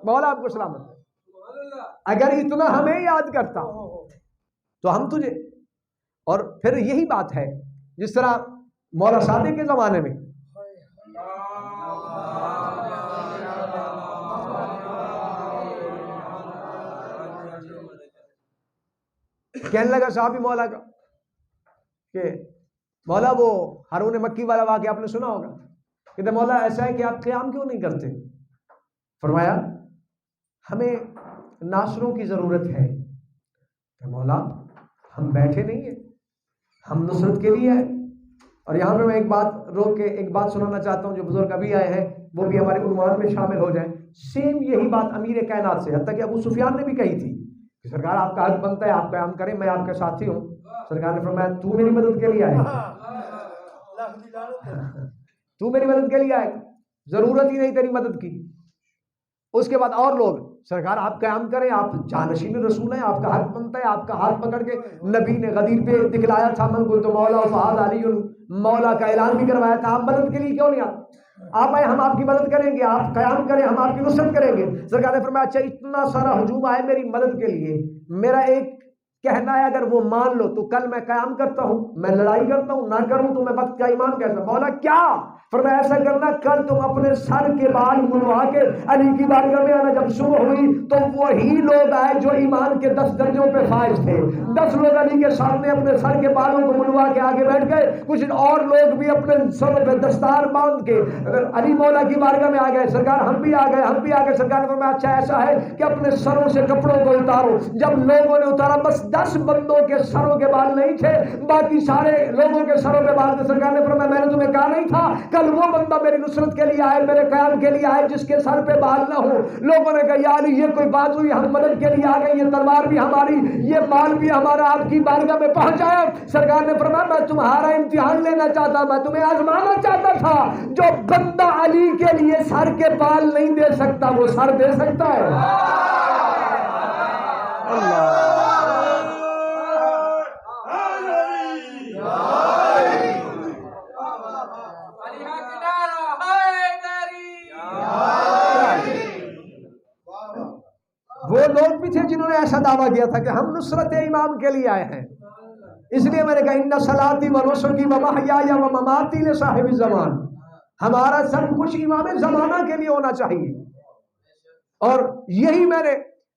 مولا آپ کو سلامت، اگر اتنا ہمیں یاد کرتا تو ہم تجھے۔ اور پھر یہی بات ہے جس طرح مولا صادق کے زمانے میں کہنے لگا صحابی مولا کا کہ مولا وہ ہارون مکی والا واقعہ آپ نے سنا ہوگا، کہتے مولا ایسا ہے کہ آپ قیام کیوں نہیں کرتے؟ فرمایا ہمیں ناصروں کی ضرورت ہے۔ کہ مولا ہم بیٹھے نہیں ہیں، ہم نصرت کے لیے آئے. اور یہاں پہ میں ایک بات روک کے ایک بات سنانا چاہتا ہوں، جو بزرگ ابھی آئے ہیں وہ بھی ہمارے عنوان میں شامل ہو جائیں. سیم یہی بات امیر کائنات سے، حتیٰ کہ ابو سفیان نے بھی کہی تھی کہ سرکار آپ کا حق بنتا ہے آپ قیام کریں، میں آپ کے ساتھی ہوں. سرکار نے فرمایا تو میری مدد کے لیے آئے، تو میری مدد کے لیے آئے، ضرورت ہی نہیں تیری مدد کی. اس کے بعد اور لوگ سرکار آپ قیام کریں، آپ جانشین رسول ہیں، آپ کا حق بنتا ہے. آپ کا ہاتھ پکڑ کے نبی نے غدیر پہ دکھلایا تھا من قلت مولا فہد علی، مولا کا اعلان بھی کروایا تھا. آپ مدد کے لیے کیوں نہیں آتے؟ آپ آئے، ہم آپ کی مدد کریں گے، آپ قیام کریں، ہم آپ کی نصرت کریں گے. سرکار نے فرمایا اچھا اتنا سارا ہجوم آئے میری مدد کے لیے، میرا ایک کہنا ہے اگر وہ مان لو تو کل میں قیام کرتا ہوں، میں لڑائی کرتا ہوں، نہ کروں تو میں وقت کا ایمان کیسا. مولا کیا؟ فرمایا ایسا کرنا کل تم اپنے سر کے بال منڈوا کے علی کی بارگاہ میں آنا. جب صبح ہوئی تو وہی لوگ آئے جو ایمان کے 10 درجوں پہ فائز تھے. 10 لوگ علی کے سامنے اپنے سر کے بالوں کو منڈوا کے آگے بیٹھ گئے. کچھ اور لوگ بھی اپنے سر پہ دستار باندھ کے علی مولا کی بارگاہ میں آ گئے. سرکار ہم بھی آ گئے، ہم بھی آ گئے. سرکار نے فرمایا اچھا ایسا ہے کہ اپنے سروں سے کپڑوں کو اتارو. جب لوگوں نے اتارا بس 10 بندوں کے سروں کے بال نہیں تھے، باقی سارے لوگوں کے سروں پہ بال تھے. سرکار نے فرمایا میں نے تمہیں کہا نہیں تھا کل وہ بندہ میری نصرت کے لیے آئے، میرے قیام کے لیے آئے جس کے سر پہ بال نہ ہو. لوگوں نے کہا یا علی یہ کوئی بات ہوئی، ہم مدد کے لیے آ گئے، یہ تلوار بھی ہماری، یہ مال بھی ہمارا آپ کی بارگاہ میں پہنچایا. سرکار نے فرمایا میں تمہارا امتحان لینا چاہتا، میں تمہیں آزمانا چاہتا تھا. جو بندہ علی کے لیے سر کے بال نہیں دے سکتا وہ سر دے سکتا ہے. اللہ وہ لوگ بھی تھے جنہوں نے ایسا دعویٰ کیا تھا کہ ہم نصرت امام کے لیے آئے ہیں. اس لیے میں نے کہا ان صلاتی و نسکی و محیای و مماتی لصاحب الزمان، ہمارا سب کچھ امام زمانہ کے لیے ہونا چاہیے. اور یہی میں نے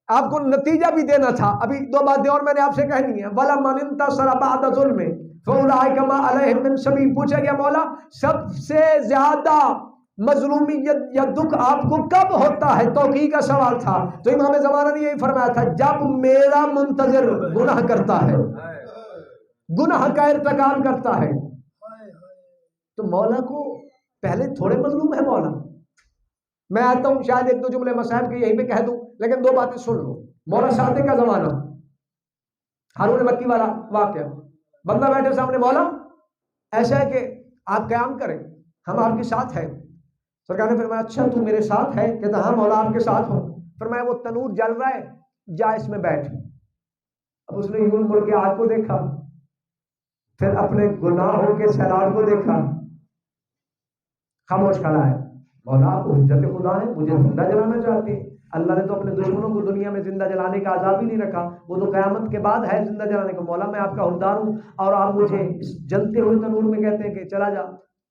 آپ کو نتیجہ بھی دینا تھا. ابھی 2 باتیں اور میں نے آپ سے کہنی ہے. وَلَمَنِ انتَصَرَ بَعْدَ ظُلْمٍ فَأُولَٰئِكَ مَا عَلَيْهِم مِّن سَبِيلٍ. پوچھا گیا مولا سب سے زیادہ مظلومیت یا دکھ آپ کو کب ہوتا ہے؟ توقیع کا سوال تھا. تو امام زمانہ نے یہی فرمایا تھا جب میرا منتظر گناہ کرتا ہے، گناہ کا ارتکاب کرتا ہے. تو مولا کو پہلے تھوڑے مظلوم ہے مولا. میں آتا ہوں شاید 1-2 جملے مسائل کے یہیں پہ کہہ دوں، لیکن 2 باتیں سن لو. مولا صادق کا زمانہ، ہارون مکی والا واقعہ. بندہ بیٹھے سامنے، مولا ایسا ہے کہ آپ قیام کریں، ہم آپ کے ساتھ ہیں. سرکار نے فرمایا اچھا تو میرے ساتھ ہے؟ کہتا ہاں مولا آپ کے ساتھ ہوں. فرمایا وہ تنور جل رہا ہے، جا اس میں بیٹھ. اب اس نے یوں مڑ کے آگ کو دیکھا، پھر اپنے گناہوں کے سیلاب کو دیکھا، خاموش کھڑا ہے. مولا آپ حجت خدا ہے، مجھے زندہ جلانا چاہتے ہیں. اللہ نے تو اپنے دشمنوں کو دنیا میں زندہ جلانے کا عذاب ہی نہیں رکھا، وہ تو قیامت کے بعد ہے زندہ جلانے کو. مولا میں آپ کا حقدار ہوں اور آپ مجھے اس جلتے ہوئے تنور میں کہتے ہیں کہ چلا جا.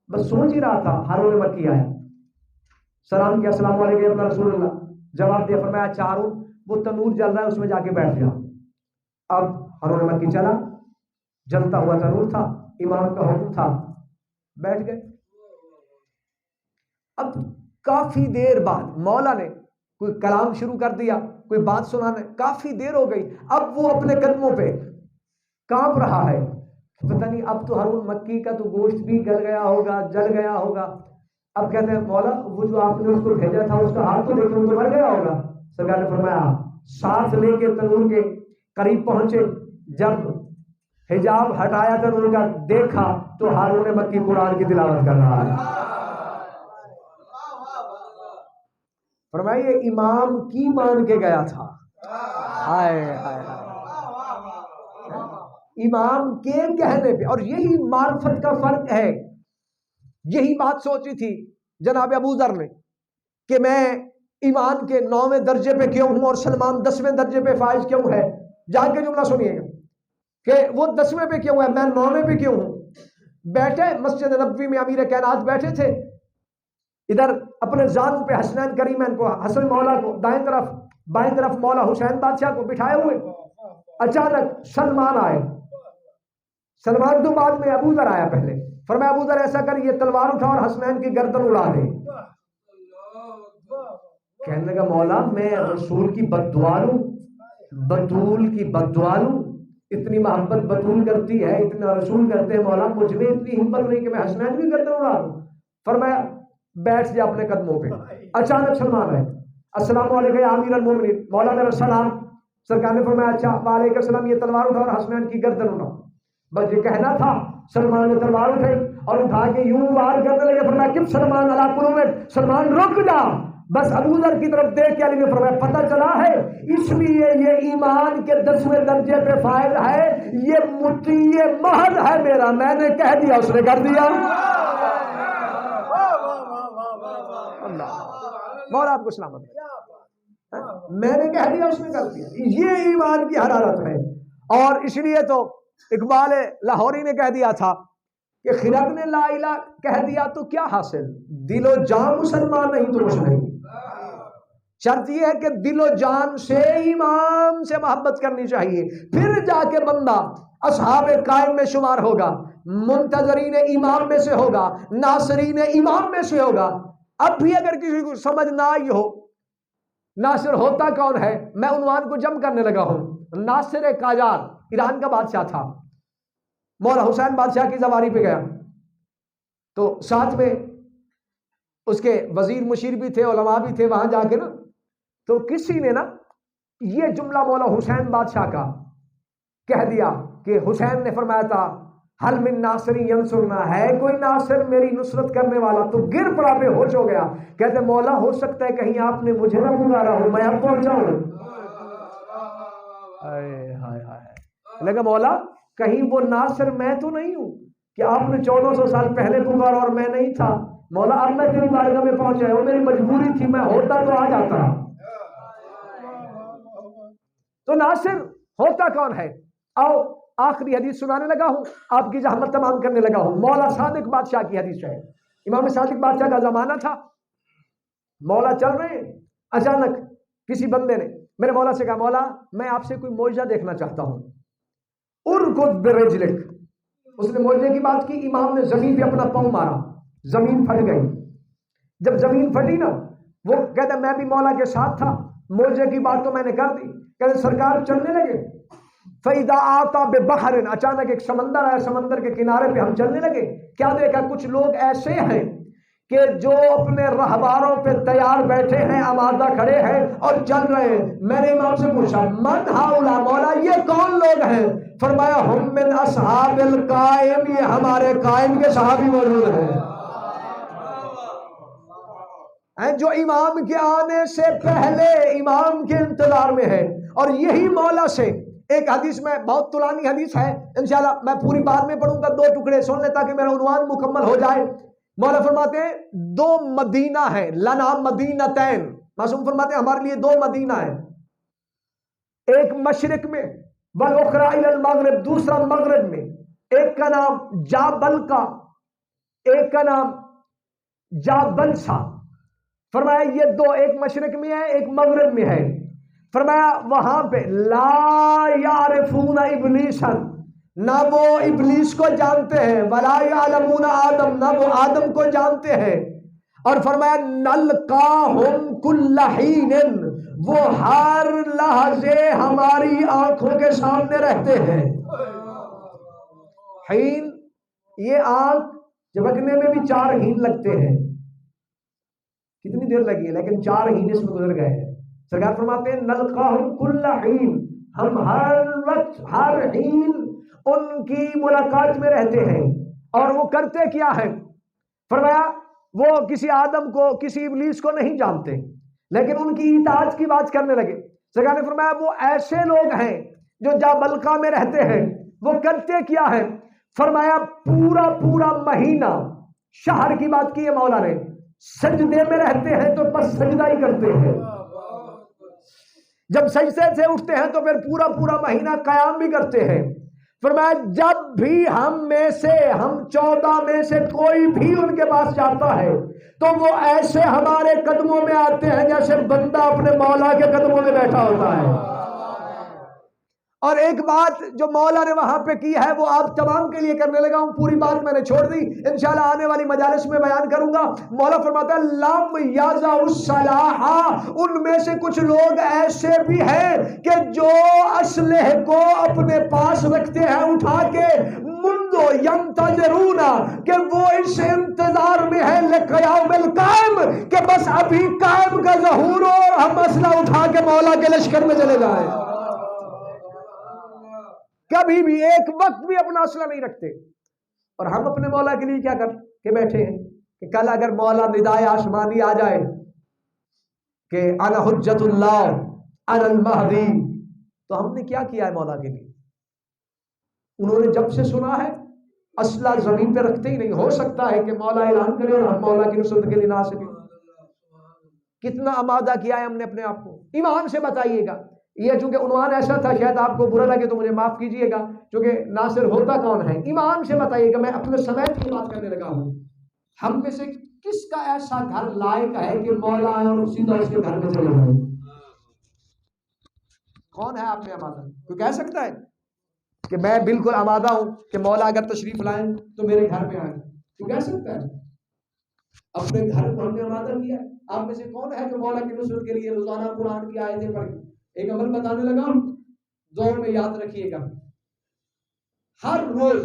بس سوچ ہی رہا تھا. ہارون مکی آیا، سلام کیا، السلام علیکم اپنا رسول اللہ. جواب دیا. فرمایا چاروں وہ تنور جل رہا ہے اس میں جا کے بیٹھ جا. اب ہارون مکی چلا، جلتا ہوا تنور تھا، امام کا حکم تھا، بیٹھ گئے. اب کافی دیر بعد مولا نے کوئی کلام شروع کر دیا، کوئی بات سنانے. کافی دیر ہو گئی. اب وہ اپنے قدموں پہ کانپ رہا ہے. پتہ نہیں اب تو ہارون مکی کا تو گوشت بھی گل گیا ہوگا، جل گیا ہوگا. اب کہتے ہیں مولا وہ جو آپ نے اس کو بھیجا تھا اس کا ہاتھ تو دیکھو، وہ تو مر گیا ہوگا. سرکار نے فرمایا ساتھ لے کے تنور کے قریب پہنچے. جب حجاب ہٹایا تنور کا، دیکھا تو ہارون مکی قرآن کی تلاوت کر رہا ہے. فرمایا یہ امام کی مان کے گیا تھا. ہائے ہائے ہائے، امام کے کہنے پہ. اور یہی معرفت کا فرق ہے. یہی بات سوچی تھی جناب ابو ذر نے کہ میں ایمان کے 9ویں درجے پہ کیوں ہوں اور سلمان 10ویں درجے پہ فائز کیوں ہے. جا کے جملہ سنیے گا کہ وہ 10ویں پہ کیوں ہے، میں 9ویں پہ کیوں ہوں. بیٹھے مسجد نبوی میں امیر کائنات بیٹھے تھے، ادھر اپنے زانوں پہ حسنین کریمین کو، حسن مولا کو دائیں طرف، بائیں طرف مولا حسین بادشاہ کو بٹھائے ہوئے. اچانک سلمان آئے. سلمان تو بعد میں، ابو ذر آیا پہلے. فرمایا ابو ذر ایسا کر یہ تلوار اٹھا اور حسنین کی گردن اڑا دے. کہنے لگا مولا میں رسول کی بد دعا لوں، بطول کی بد دعا لوں. اتنی محبت بطول کرتی ہے، اتنا رسول کرتے ہیں، مولا مجھ میں اتنی ہمت نہیں کہ میں حسنین بھی گردن اڑا دوں۔ فرمایا بیٹھ جا اپنے قدموں پہ۔ اچانک سلمان ہے، السلام علیکم یا امیر المومنین، مولا میرا سلام۔ سرکار نے فرمایا اچھا وعلیکم السلام، یہ تلوار اٹھا اور حسنین کی گردن اٹھا۔ بس یہ کہنا تھا، سلمان نے تلوار اٹھائی اور اٹھا کے یوں وار کرنے لگے۔ فرمایا کب سلمان علی قلوبک، سلمان رک جا۔ بس ابو ذر کی طرف دیکھ کے علی نے فرمایا پتہ چلا ہے اس لیے یہ ایمان کے 10ویں درجے پہ فائز ہے، یہ مطیع محض ہے میرا، میں نے کہہ دیا اس نے کر دیا۔ اللہ مولا آپ کو سلامت ہے، میں نے کہہ دیا اس نے کر دیا۔ یہ ایمان کی حرارت ہے۔ اور اس لیے تو اقبال لاہوری نے کہہ دیا تھا کہ خرد نے لا الہ کہہ دیا تو کیا حاصل، دل و جان مسلمان نہیں تو کچھ نہیں۔ شرط یہ ہے کہ دل و جان سے امام سے محبت کرنی چاہیے، پھر جا کے بندہ اصحاب قائم میں شمار ہوگا، منتظرین امام میں سے ہوگا، ناصرین امام میں سے ہوگا۔ اب بھی اگر کسی کو سمجھ نہ آئی ہو ناصر ہوتا کون ہے، میں عنوان کو جمع کرنے لگا ہوں۔ ناصر قاجار ایران کا بادشاہ تھا، مولا حسین بادشاہ کی زواری پہ گیا تو ساتھ میں اس کے وزیر مشیر بھی تھے، علماء بھی تھے۔ وہاں جا کے نا تو کسی نے نا یہ جملہ مولا حسین بادشاہ کا کہہ دیا کہ حسین نے فرمایا تھا حل من ناصر ینصرنا، ہے کوئی ناصر میری نصرت کرنے والا؟ تو گر پڑا، بے ہوش ہو گیا۔ کہتے مولا ہو سکتا ہے کہیں آپ نے مجھے نہ پکارا ہو، میں اب پہنچا ہوں۔ لگا مولا کہیں وہ ناصر میں تو نہیں ہوں کہ آپ نے 1400 سال پہلے پکارا اور میں نہیں تھا؟ مولا اب میں تیری بارگاہ میں پہنچا ہوں، میری مجبوری تھی، میں ہوتا تو آ جاتا۔ تو ناصر ہوتا کون ہے؟ آؤ آخری حدیث سنانے لگا ہوں، آپ کی زحمت تمام کرنے لگا ہوں۔ مولا صادق بادشاہ کی حدیث ہے، امام صادق بادشاہ کا زمانہ تھا، مولا چل رہے ہیں، اچانک کسی بندے نے میرے مولا سے کہا مولا میں آپ سے کوئی معجزہ دیکھنا چاہتا ہوں۔ ارکض برجلک، اس نے معجزے کی بات کی، امام نے زمین پہ اپنا پاؤں مارا، زمین پھٹ گئی۔ جب زمین پھٹی نا وہ کہتا میں بھی مولا کے ساتھ تھا، معجزے کی بات تو میں نے کر دی۔ کہتے سرکار چلنے لگے، فَإِذَا آتَا بِبَحْرٍ، اچانک ایک سمندر آیا، سمندر کے کنارے پہ ہم چلنے لگے۔ کیا دیکھا؟ کچھ لوگ ایسے ہیں کہ جو اپنے رہباروں پہ تیار بیٹھے ہیں، آمادہ کھڑے ہیں اور چل رہے ہیں۔ میں نے امام سے پوچھا من ہؤلاء، مولا یہ کون لوگ ہیں؟ فرمایا ہم من اصحاب القائم، یہ ہمارے قائم کے صحابی موجود ہیں جو امام کے آنے سے پہلے امام کے انتظار میں ہے۔ اور یہی مولا سے ایک حدیث میں، بہت طولانی حدیث ہے، انشاءاللہ میں پوری بعد میں پڑھوں گا، 2 ٹکڑے سن لیں تاکہ میرا عنوان مکمل ہو جائے۔ مولا فرماتے ہیں 2 مدینہ ہیں، لنا مدینتین، معصوم فرماتے ہیں ہمارے لیے 2 مدینہ ہیں، ایک مشرق میں والاخری الی المغرب، دوسرا مغرب میں، ایک کا نام جابل کا، ایک کا نام جابل سا۔ فرمایا یہ 2، ایک مشرق میں ہے ایک مغرب میں ہے۔ فرمایا وہاں پہ لا یعرفون ابلیسا، نہ وہ ابلیس کو جانتے ہیں، ولا یعلمون آدم، نہ وہ آدم کو جانتے ہیں۔ اور فرمایا نلقاہم کل حین، وہ ہر لحظے ہماری آنکھوں کے سامنے رہتے ہیں۔ حین، یہ آنکھ جھپکنے میں بھی 4 حین لگتے ہیں، کتنی دیر لگی ہے لیکن 4 حین اس میں گزر گئے ہیں۔ سرکار فرماتے ہیں نلقاہم کل حین، ہم ہر وقت ہر حین ان کی ملاقات میں رہتے ہیں۔ اور وہ کرتے کیا ہے؟ فرمایا وہ کسی آدم کو، کسی ابلیس کو نہیں جانتے، لیکن ان کی اطاعت کی بات کرنے لگے۔ سرکار نے فرمایا وہ ایسے لوگ ہیں جو جابلقہ میں رہتے ہیں، وہ کرتے کیا ہے؟ فرمایا پورا مہینہ، شہر کی بات کی ہے مولا نے، سجدے میں رہتے ہیں تو بس سجدہ ہی کرتے ہیں، جب سجدے سے اٹھتے ہیں تو پھر پورا مہینہ قیام بھی کرتے ہیں۔ فرمایا جب بھی ہم 14 میں سے کوئی بھی ان کے پاس جاتا ہے تو وہ ایسے ہمارے قدموں میں آتے ہیں جیسے بندہ اپنے مولا کے قدموں میں بیٹھا ہوتا ہے۔ اور ایک بات جو مولا نے وہاں پہ کی ہے وہ آپ تمام کے لیے کرنے لگا ہوں. پوری بات میں نے چھوڑ دی, انشاءاللہ آنے والی مجالس میں بیان کروں گا. مولا فرماتا ہے لم یزع الصلاح, ان میں سے کچھ لوگ ایسے بھی ہیں کہ جو اسلحے کو اپنے پاس رکھتے ہیں اٹھا کے, مندو ینتظرون, کہ وہ اس انتظار میں ہے لقیام القائم, کہ بس ابھی قائم کا ظہور ہو اور ہم اسلحہ اٹھا کے مولا کے لشکر میں چلے جائیں. کبھی بھی ایک وقت بھی اپنا اسلحہ نہیں رکھتے. اور ہم اپنے مولا کے لیے کیا کر کے بیٹھے ہیں کہ کل اگر مولا ندائے آسمانی آ جائے کہ انا حجت اللہ انا المہدی, تو ہم نے کیا کیا ہے مولا کے لیے؟ انہوں نے جب سے سنا ہے اسلحہ زمین پہ رکھتے ہی نہیں. ہو سکتا ہے کہ مولا اعلان کرے اور ہم مولا کی نصرت کے لیے نہ سکیں. کتنا آمادہ کیا ہے ہم نے اپنے آپ کو. ایمان سے بتائیے گا. یہ چونکہ عنوان ایسا تھا, شاید آپ کو برا لگے تو مجھے معاف کیجئے گا, چونکہ ناصر ہوتا کون ہے. ایمان سے بتائیے گا, میں اپنے سمیت کی بات کرنے لگا ہوں. ہم میں سے کس کا ایسا گھر لائق ہے کہ مولا آئے اور سیدھا اس کے گھر میں چلے جائے؟ کون ہے آپ میں آمادہ؟ کوئی کہہ سکتا ہے کہ میں بالکل آمادہ ہوں کہ مولا اگر تشریف لائیں تو میرے گھر میں آئیں؟ کوئی کہہ سکتا ہے؟ اپنے گھر کو ہم نے آمادہ کیا. آپ میں سے کون ہے جو مولا کی نصرت کے لیے روزانہ قرآن کی آیتیں پڑھے؟ ایک عمل بتانے لگا ہوں, دور میں یاد رکھیے گا. ہر روز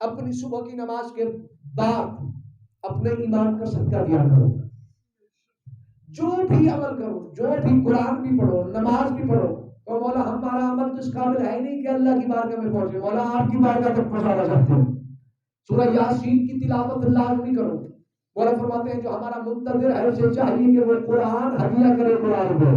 اپنی صبح کی نماز کے بعد اپنے ایمان کا صدقہ دیا کرو. جو بھی عمل کرو, جو بھی قرآن بھی پڑھو, نماز بھی پڑھو, اور مولا ہمارا عمل تو اس قابل ہے نہیں کہ اللہ کی بارگاہ میں پہنچے. مولا آپ کی بارگاہ تک پہنچانا چاہتے ہیں. سورہ یاسین کی تلاوت لازمی کرو. مولا فرماتے ہیں جو ہمارا منتظر ہے اسے چاہیے کہ وہ قرآن ہدیہ کرے قرآن کو.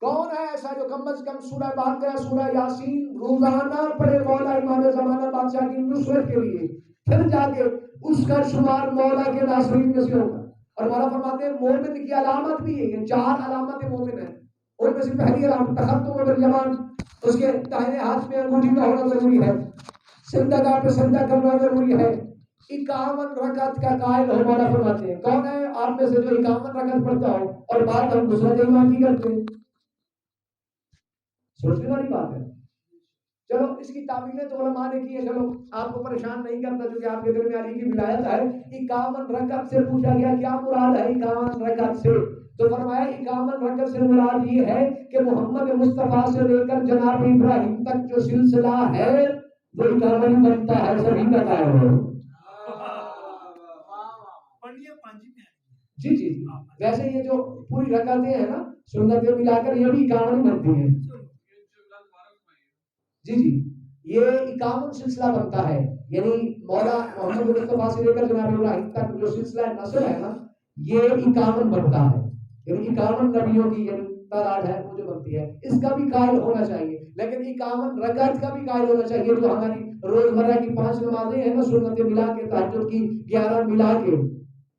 کون ہے ایسا جو کم از کم سورہ بقرہ, سورہ یاسین روزانہ پڑھے مولا امام زمانہ بادشاہ کی نصرت کے لیے؟ پھر جا کے اس کا شمار مولا کے ناصرین میں سے ہوگا. اور مولا فرماتے ہیں مومن کی علامت بھی ہے, 4 علامتیں مومن ہیں. ان میں سے پہلی علامت تختم بالیمان, اس کے دائیں ہاتھ میں انگوٹھی کا ہونا ضروری ہے. سجدہ پہ سجدہ کرنا ضروری ہے. 51 رکعت کا قائل ہو. مولا فرماتے ہیں کون ہے آپ میں سے جو 51 رکعت پڑھتا ہو اور بات ہم نصرت ایمان کی کرتے ہیں؟ سوچنے والی بات ہے. چلو اس کی تعمیلیں تو علماء نے کی ہے, چلو آپ کو پریشان نہیں کرتا کیونکہ آپ کے دل میں علی کی ولایت ہے. 51 رکعت سے پوچھا گیا کیا مراد ہے 51 رکعت سے, تو فرمایا 51 رکعت سے مراد یہ ہے کہ محمد مصطفیٰ سے لے کر جناب ابراہیم تک جو سلسلہ ہے وہ 51 بنتا ہے. سبھی کا قائم ہو. جی جی ویسے یہ جو پوری رکعتیں ہیں نا سنتیں ملا کر یہ بھی 51 بنتی ہیں. جی جی یہ 51 سلسلہ بنتا ہے. یعنی مولا محمد مصطفیٰ سے لے کر جناب ابراہیم تک جو سلسلہ نسل ہے نا یہ 51 بنتا ہے. یعنی 51 نبیوں کی تعداد ہے وہ جو بنتی ہے. اس کا بھی قائل ہونا چاہیے, لیکن 51 رکعت کا بھی قائل ہونا چاہیے. جو ہماری روزمرہ کی 5 نمازیں ہیں نا سنتیں ملا کے, تہجد کی 11 ملا کے,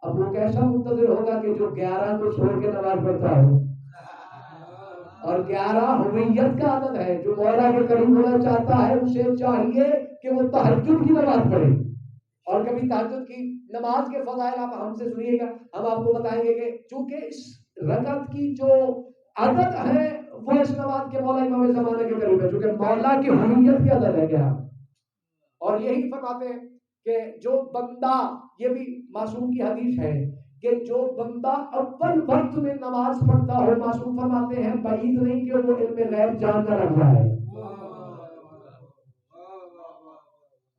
اب وہ کیسا منتظر ہوگا کہ جو 11 کو چھوڑ کے نماز پڑھتا ہو. اور 11 ہویت کا عدد ہے. جو مولا کے قریب ہونا چاہتا ہے اسے چاہیے کہ وہ تہجد کی نماز پڑھے. اور کبھی تہجد کی نماز کے فضائل آپ ہم سے سنیے گا, ہم آپ کو بتائیں گے کہ چونکہ اس رکعت کی جو عدد ہے وہ اس نماز کے مولا امام زمانہ کے قریب ہے, چونکہ مولا کی ہویت کی عدد ہے کیا. اور یہی فرماتے ہیں کہ جو بندہ, یہ بھی معصوم کی حدیث ہے کہ جو بندہ اول وقت میں نماز پڑھتا ہو, معصوم فرماتے ہیں بعید نہیں کہ وہ علم غیب جانتا رہ جائے.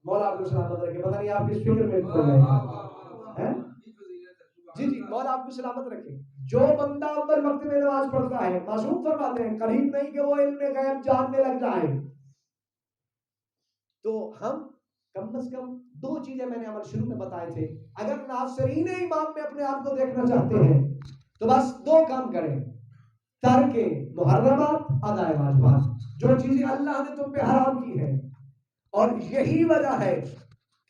مولا آپ کو سلامت رکھے. پتہ نہیں آپ کس فکر میں کھو گئے. جی جی مولا آپ کو سلامت رکھے. جو بندہ اول وقت میں نماز پڑھتا ہے, معصوم فرماتے ہیں قریب نہیں کہ وہ علم غیب جاننے لگ جائے. تو ہم کم از کم 2 چیزیں میں نے عمل شروع میں بتائے تھے. اگر ناصرین امام میں اپنے آپ کو دیکھنا چاہتے ہیں تو بس 2 کام کریں, ترک محرمات, ادائے واجبات. جو چیزیں اللہ نے تم پہ حرام کی ہے. اور یہی وجہ ہے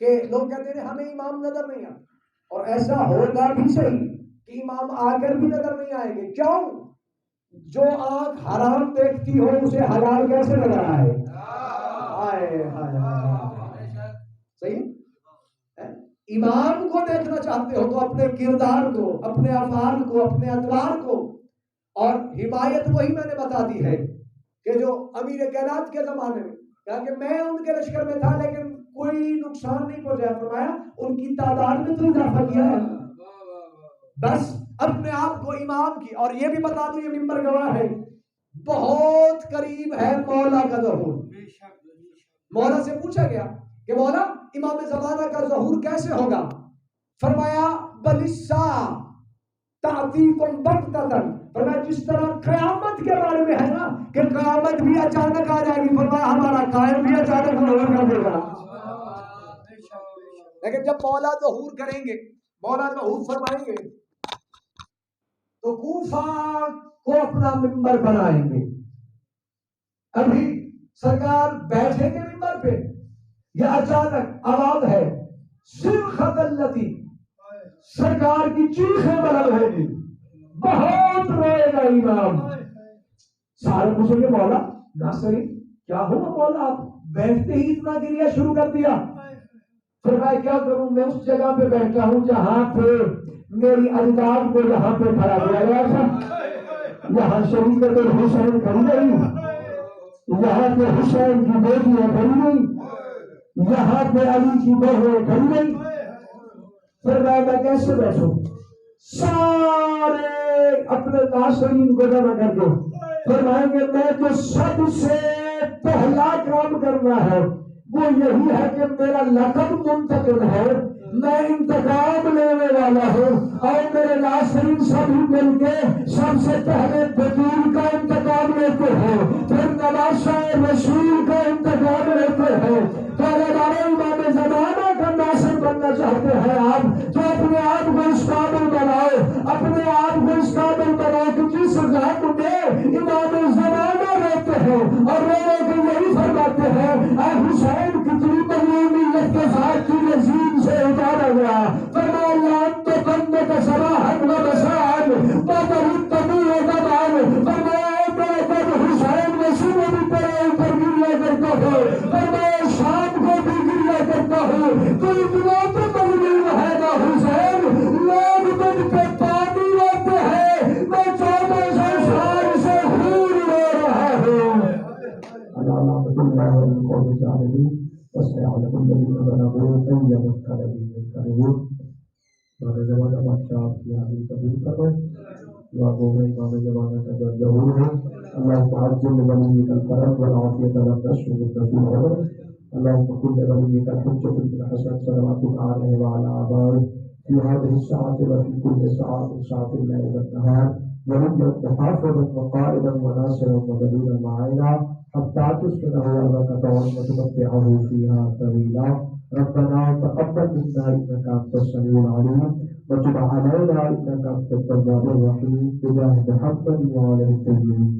کہ لوگ کہتے ہیں ہمیں امام نظر نہیں آتا, اور ایسا ہوگا بھی صحیح کہ امام آ کر بھی نظر نہیں آئیں گے. کیوں؟ جو آنکھ حرام دیکھتی ہو اسے حلال کیسے نظر آئے. صحیح. امام کو دیکھنا چاہتے ہو تو اپنے کردار کو, اپنے افعال کو, اپنے اطوار کو اور حمایت وہی میں نے بتا دی ہے کہ جو امیر کائنات کے زمانے میں کہا کہ میں ان کے لشکر میں تھا لیکن کوئی نقصان نہیں پہنچایا، فرمایا ان کی تعداد میں تو اضافہ کیا ہے، بس اپنے آپ کو امام کی. اور یہ بھی بتا دوں، یہ ممبر گواہ ہے، بہت قریب ہے مولا کا ظہور. مولا سے پوچھا گیا کہ مولا امام زمانہ کا ظہور کیسے ہوگا؟ فرمایا بلسا تعطیکم بغتۃ، فرمایا جس طرح قیامت کے بارے میں ہے نا کہ قیامت بھی اچانک آ جائے گی، فرمایا ہمارا قائم بھی اچانک ظہور کر دے گا. لیکن جب مولا ظہور کریں گے، مولا ظہور فرمائیں گے تو کوفہ کو اپنا ممبر بنائیں گے. ابھی سرکار بیٹھیں گے ممبر پہ، یہ اچانک آواز ہے صرخۃ التی، سرکار کی چیخیں بلند ہے گی، بہت روئے گا امام. سارے پوچھیں گے مولا ناصرین کیا ہوا مولا، آپ بیٹھتے ہی اتنا گریا شروع کر دیا؟ فرمایا کیا کروں، میں اس جگہ پہ بیٹھا ہوں جہاں پہ میری اجداد کو یہاں پہ کھڑا کیا گیا تھا. یہاں شریعت حسین کھڑی گئی، یہاں پہ حسین کی بیٹیاں کھڑی گئی، یہاں پہ علی کی بہنیں کھڑی گئی. فرمایا میں کیسے بیٹھوں؟ سارے اپنے ناصرین کو جمع کر دو. فرمائیں گے میں جو سب سے پہلا کام کرنا ہے وہ یہی ہے کہ میرا لقب منتقل ہے، میں انتقام لینے والا ہوں، اور میرے ناصرین سبھی مل کے سب سے پہلے بطول کا انتقام لیتے ہیں، پھر نواسہ رسول کا انتقام لیتے ہیں. پہلے بارے امام زمانہ کا ناصر بننا چاہتے ہیں آپ تو اپنے آپ کو اس قابل بناؤ، اپنے آپ کو اس قابل بناؤ کہ جس ذات میں امام زمانہ رہتے ہیں اور رو کے یہی فرماتے ہیں اے حسین کتنی مظلومیت کے ساتھ کی نظیم سے اتارا گیا. فرمایا اللہ تو بندے کا صباحت و مساء بدر طبیع زمان. فرمایا حسین وسیع بھی تیرے اوپر گریا کرتا ہو، فرمایا شام کو بھی گریا کرتا ہو، تو اتنا تو مظلوم ہے نا حسین، لوگ تجھ پہ پانی لیتے ہیں، میں 1400 سال سے خون لے رہا ہوں. علامت اللہ والقوم الظالمین وسيعلم الذين ظلموا أي منقلب ينقلبون. ہمارے زمانہ بادشاہ کی حاضری قبول کرو، دعا میں امام زمانہ کا جو ظہور ہے اللهم عجل لوليك الفرج والعافية والنصر والنجوع. اللهم كن لوليك الحجة بن الحسن صلواتك عليه وعلى آبائه في هذه الساعة وفي كل ساعة ساعة الليل والنهار، وليا محافظا وقائدا وناصرا ودليلا معينا حتى تسكنه أرضك طوعا وتمتعه فيها طويلا. ربنا تقبل منا إنك أنت السميع العليم وتب علينا إنك أنت التواب الرحيم بجاه محمد وآله الطيبين.